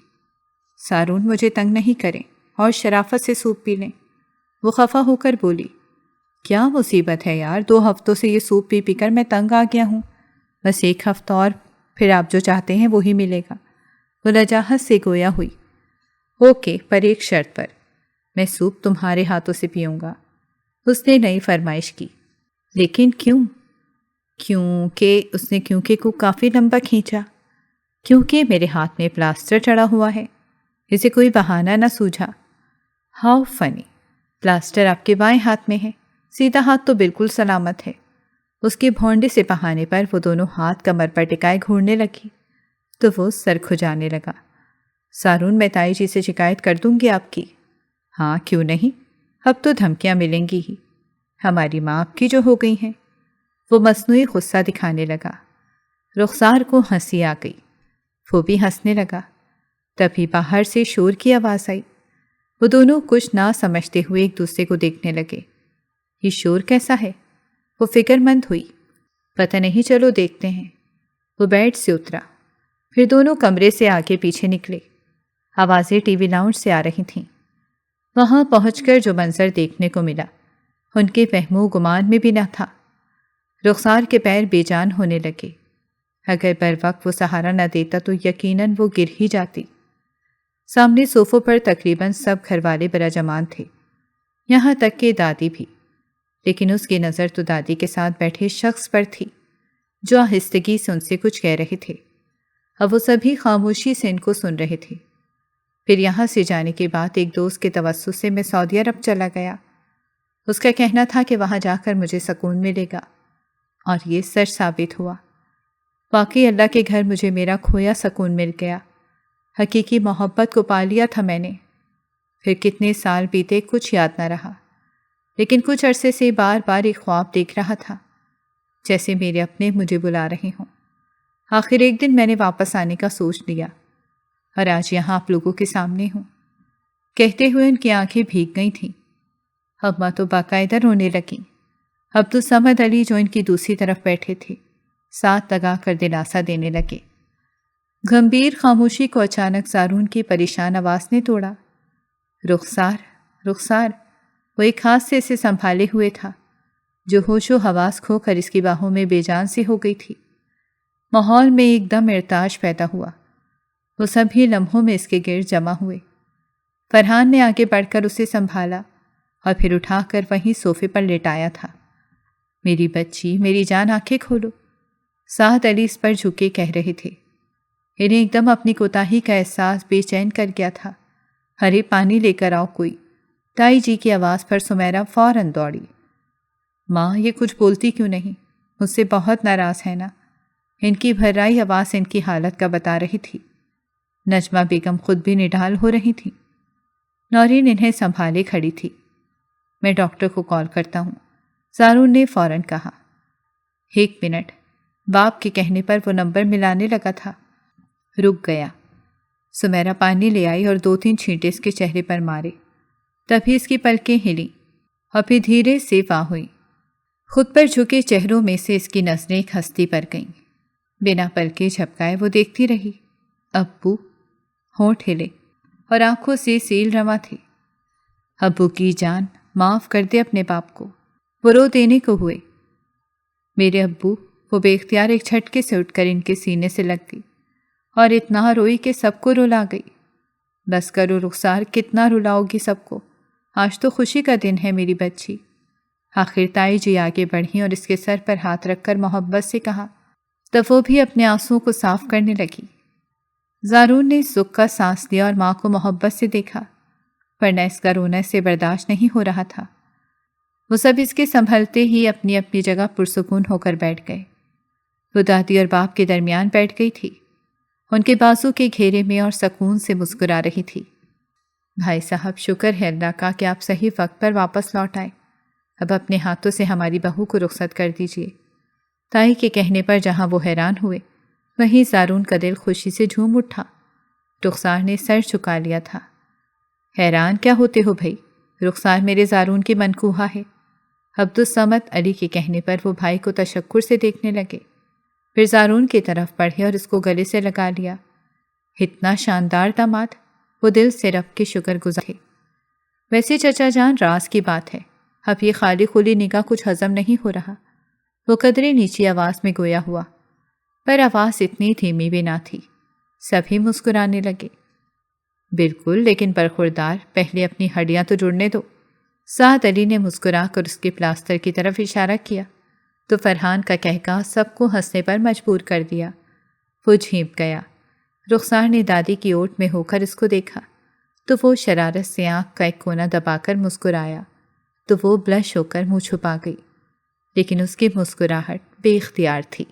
سارون مجھے تنگ نہیں کریں اور شرافت سے سوپ پی لیں۔ وہ خفا ہو کر بولی، کیا مصیبت ہے یار، 2 ہفتوں سے یہ سوپ پی پی کر میں تنگ آ گیا ہوں، بس 1 ہفتہ اور پھر آپ جو چاہتے ہیں وہی ملے گا۔ وہ لجاجت سے گویا ہوئی۔ اوکے، پر ایک شرط پر، میں سوپ تمہارے ہاتھوں سے پیوں گا۔ اس نے نئی فرمائش کی۔ لیکن کیوں؟ اس نے کیونکہ کو کافی لمبا کھینچا۔ کیونکہ میرے ہاتھ میں پلاسٹر چڑھا ہوا ہے، اسے کوئی بہانہ نہ سوجھا۔ ہاؤ فنی، پلاسٹر آپ کے بائیں ہاتھ میں ہے، سیدھا ہاتھ تو بالکل سلامت ہے۔ اس کے بھونڈے سے بہانے پر وہ دونوں ہاتھ کمر پر ٹکائے گھورنے لگی تو وہ سر کھجانے لگا۔ سارون میں تائی جی سے شکایت کر دوں گی آپ کی۔ ہاں کیوں نہیں، اب تو دھمکیاں ملیں گی ہی، ہماری ماں آپ کی جو ہو گئی ہیں۔ وہ مصنوعی غصہ دکھانے لگا۔ رخسار کو ہنسی آ گئی، وہ بھی ہنسنے لگا۔ تبھی باہر سے شور کی آواز آئی۔ وہ دونوں کچھ نہ سمجھتے ہوئے ایک دوسرے کو دیکھنے لگے۔ یہ شور کیسا ہے؟ وہ فکر مند ہوئی۔ پتہ نہیں، چلو دیکھتے ہیں۔ وہ بیڈ سے اترا، پھر دونوں کمرے سے آگے پیچھے نکلے۔ آوازیں ٹی وی لاؤنج سے آ رہی تھیں۔ وہاں پہنچ کر جو منظر دیکھنے کو ملا ان کے وہم و گمان میں بھی نہ تھا۔ رخسار کے پیر بے جان ہونے لگے۔ اگر بر وقت وہ سہارا نہ دیتا تو یقیناً وہ گر ہی جاتی۔ سامنے صوفوں پر تقریباً سب گھر والے براجمان تھے، یہاں تک کہ دادی بھی، لیکن اس کی نظر تو دادی کے ساتھ بیٹھے شخص پر تھی جو آہستگی سے ان سے کچھ کہہ رہے تھے۔ اب وہ سبھی خاموشی سے ان کو سن رہے تھے۔ پھر یہاں سے جانے کے بعد ایک دوست کے توسط سے میں سعودی عرب چلا گیا۔ اس کا کہنا تھا کہ وہاں جا کر مجھے سکون ملے گا، اور یہ سچ ثابت ہوا۔ واقعی اللہ کے گھر مجھے میرا کھویا سکون مل گیا۔ حقیقی محبت کو پا لیا تھا میں نے۔ پھر کتنے سال بیتے کچھ یاد نہ رہا، لیکن کچھ عرصے سے بار بار ایک خواب دیکھ رہا تھا، جیسے میرے اپنے مجھے بلا رہے ہوں۔ آخر ایک دن میں نے واپس آنے کا سوچ لیا، اور آج یہاں آپ لوگوں کے سامنے ہوں۔ کہتے ہوئے ان کی آنکھیں بھیگ گئی تھیں۔ اماں تو باقاعدہ رونے لگیں۔ عبدالصمد علی جو ان کی دوسری طرف بیٹھے تھے ساتھ لگا کر دلاسا دینے لگے۔ گمبھیر خاموشی کو اچانک سارون کی پریشان آواز نے توڑا۔ رخسار۔ وہ ایک ہاتھ سے اسے سنبھالے ہوئے تھا جو ہوش و حواس کھو کر اس کی باہوں میں بے جان سی ہو گئی تھی۔ ماحول میں ایک دم ارتعاش پیدا ہوا۔ وہ سبھی لمحوں میں اس کے گرد جمع ہوئے۔ فرحان نے آگے بڑھ کر اسے سنبھالا اور پھر اٹھا کر وہیں صوفے پر لٹایا تھا۔ میری بچی، میری جان، آنکھیں کھولو، سعد علی اس پر جھکے کہہ رہے تھے۔ انہیں ایک دم اپنی کوتاہی کا احساس بے چین کر گیا تھا۔ ہرے پانی لے کر آؤ کوئی۔ تائی جی کی آواز پر سمیرا فوراً دوڑی۔ ماں، یہ کچھ بولتی کیوں نہیں؟ مجھ سے بہت ناراض ہے نا؟ ان کی بھرائی آواز ان کی حالت کا بتا رہی تھی۔ نجمہ بیگم خود بھی نڈال ہو رہی تھی۔ نورین انہیں سنبھالے کھڑی تھی۔ میں ڈاکٹر کو کال کرتا ہوں، سارون نے فوراً کہا۔ 1 منٹ، باپ کے کہنے پر وہ نمبر ملانے لگا تھا، رک گیا۔ سمیرا پانی لے آئی اور 2-3 چھینٹے اس کے چہرے پر مارے، تبھی اس کی پلکیں ہلیں اور پھر دھیرے سے واں ہوئیں۔ خود پر جھکے چہروں میں سے اس کی نظریں ایک ہستی پر گئیں۔ بنا پلکیں جھپکائے وہ دیکھتی رہی۔ ابو، ہونٹ ہلے اور آنکھوں سے سیل رواں تھے۔ ابو کی جان، معاف کر دے اپنے باپ کو۔ وہ رو دینے کو ہوئے۔ میرے ابو، وہ بے اختیار ایک جھٹکے سے اٹھ کر ان کے سینے سے لگ گئی اور اتنا روئی کہ سب کو رلا گئی۔ بس کرو رخسار، کتنا رلاؤ گی سب کو؟ آج تو خوشی کا دن ہے میری بچی۔ آخر تائی جی آگے بڑھیں اور اس کے سر پر ہاتھ رکھ کر محبت سے کہا، تب وہ بھی اپنے آنسوؤں کو صاف کرنے لگی۔ زارون نے سکھ کا سانس لیا اور ماں کو محبت سے دیکھا، ورنہ اس کا رونا سے برداشت نہیں ہو رہا تھا۔ وہ سب اس کے سنبھلتے ہی اپنی اپنی جگہ پرسکون ہو کر بیٹھ گئے۔ وہ دادی اور باپ کے درمیان بیٹھ گئی تھی، ان کے بازو کے گھیرے میں، اور سکون سے مسکرا رہی تھی۔ بھائی صاحب، شکر ہے اللہ کا کہ آپ صحیح وقت پر واپس لوٹ آئے۔ اب اپنے ہاتھوں سے ہماری بہو کو رخصت کر دیجیے۔ تائی کے کہنے پر جہاں وہ حیران ہوئے، وہیں زارون کا دل خوشی سے جھوم اٹھا۔ رخسار نے سر جھکا لیا تھا۔ حیران کیا ہوتے ہو بھائی؟ رخسار میرے زارون کی منکوہا ہے۔ عبدالصمد علی کے کہنے پر وہ بھائی کو تشکر سے دیکھنے لگے، پھر زارون کی طرف بڑھے اور اس کو گلے سے لگا لیا۔ اتنا شاندار داماد، وہ دل سے رب کے شکر گزار تھے۔ ویسے چچا جان، راز کی بات ہے، اب یہ خالی خلی نگاہ کچھ ہضم نہیں ہو رہا۔ وہ قدرے نیچی آواز میں گویا ہوا، پر آواز اتنی دھیمی بھی نہ تھی۔ سبھی مسکرانے لگے۔ بالکل، لیکن برخوردار، پہلے اپنی ہڈیاں تو جڑنے دو۔ سعد علی نے مسکرا کر اس کے پلاسٹر کی طرف اشارہ کیا تو فرحان کا کہکا سب کو ہنسنے پر مجبور کر دیا۔ وہ جھینپ گیا۔ رخسار نے دادی کی اوٹ میں ہو کر اس کو دیکھا تو وہ شرارت سے آنکھ کا ایک کونا دبا کر مسکرایا تو وہ بلش ہو کر منہ چھپا گئی، لیکن اس کی مسکراہٹ بے اختیار تھی۔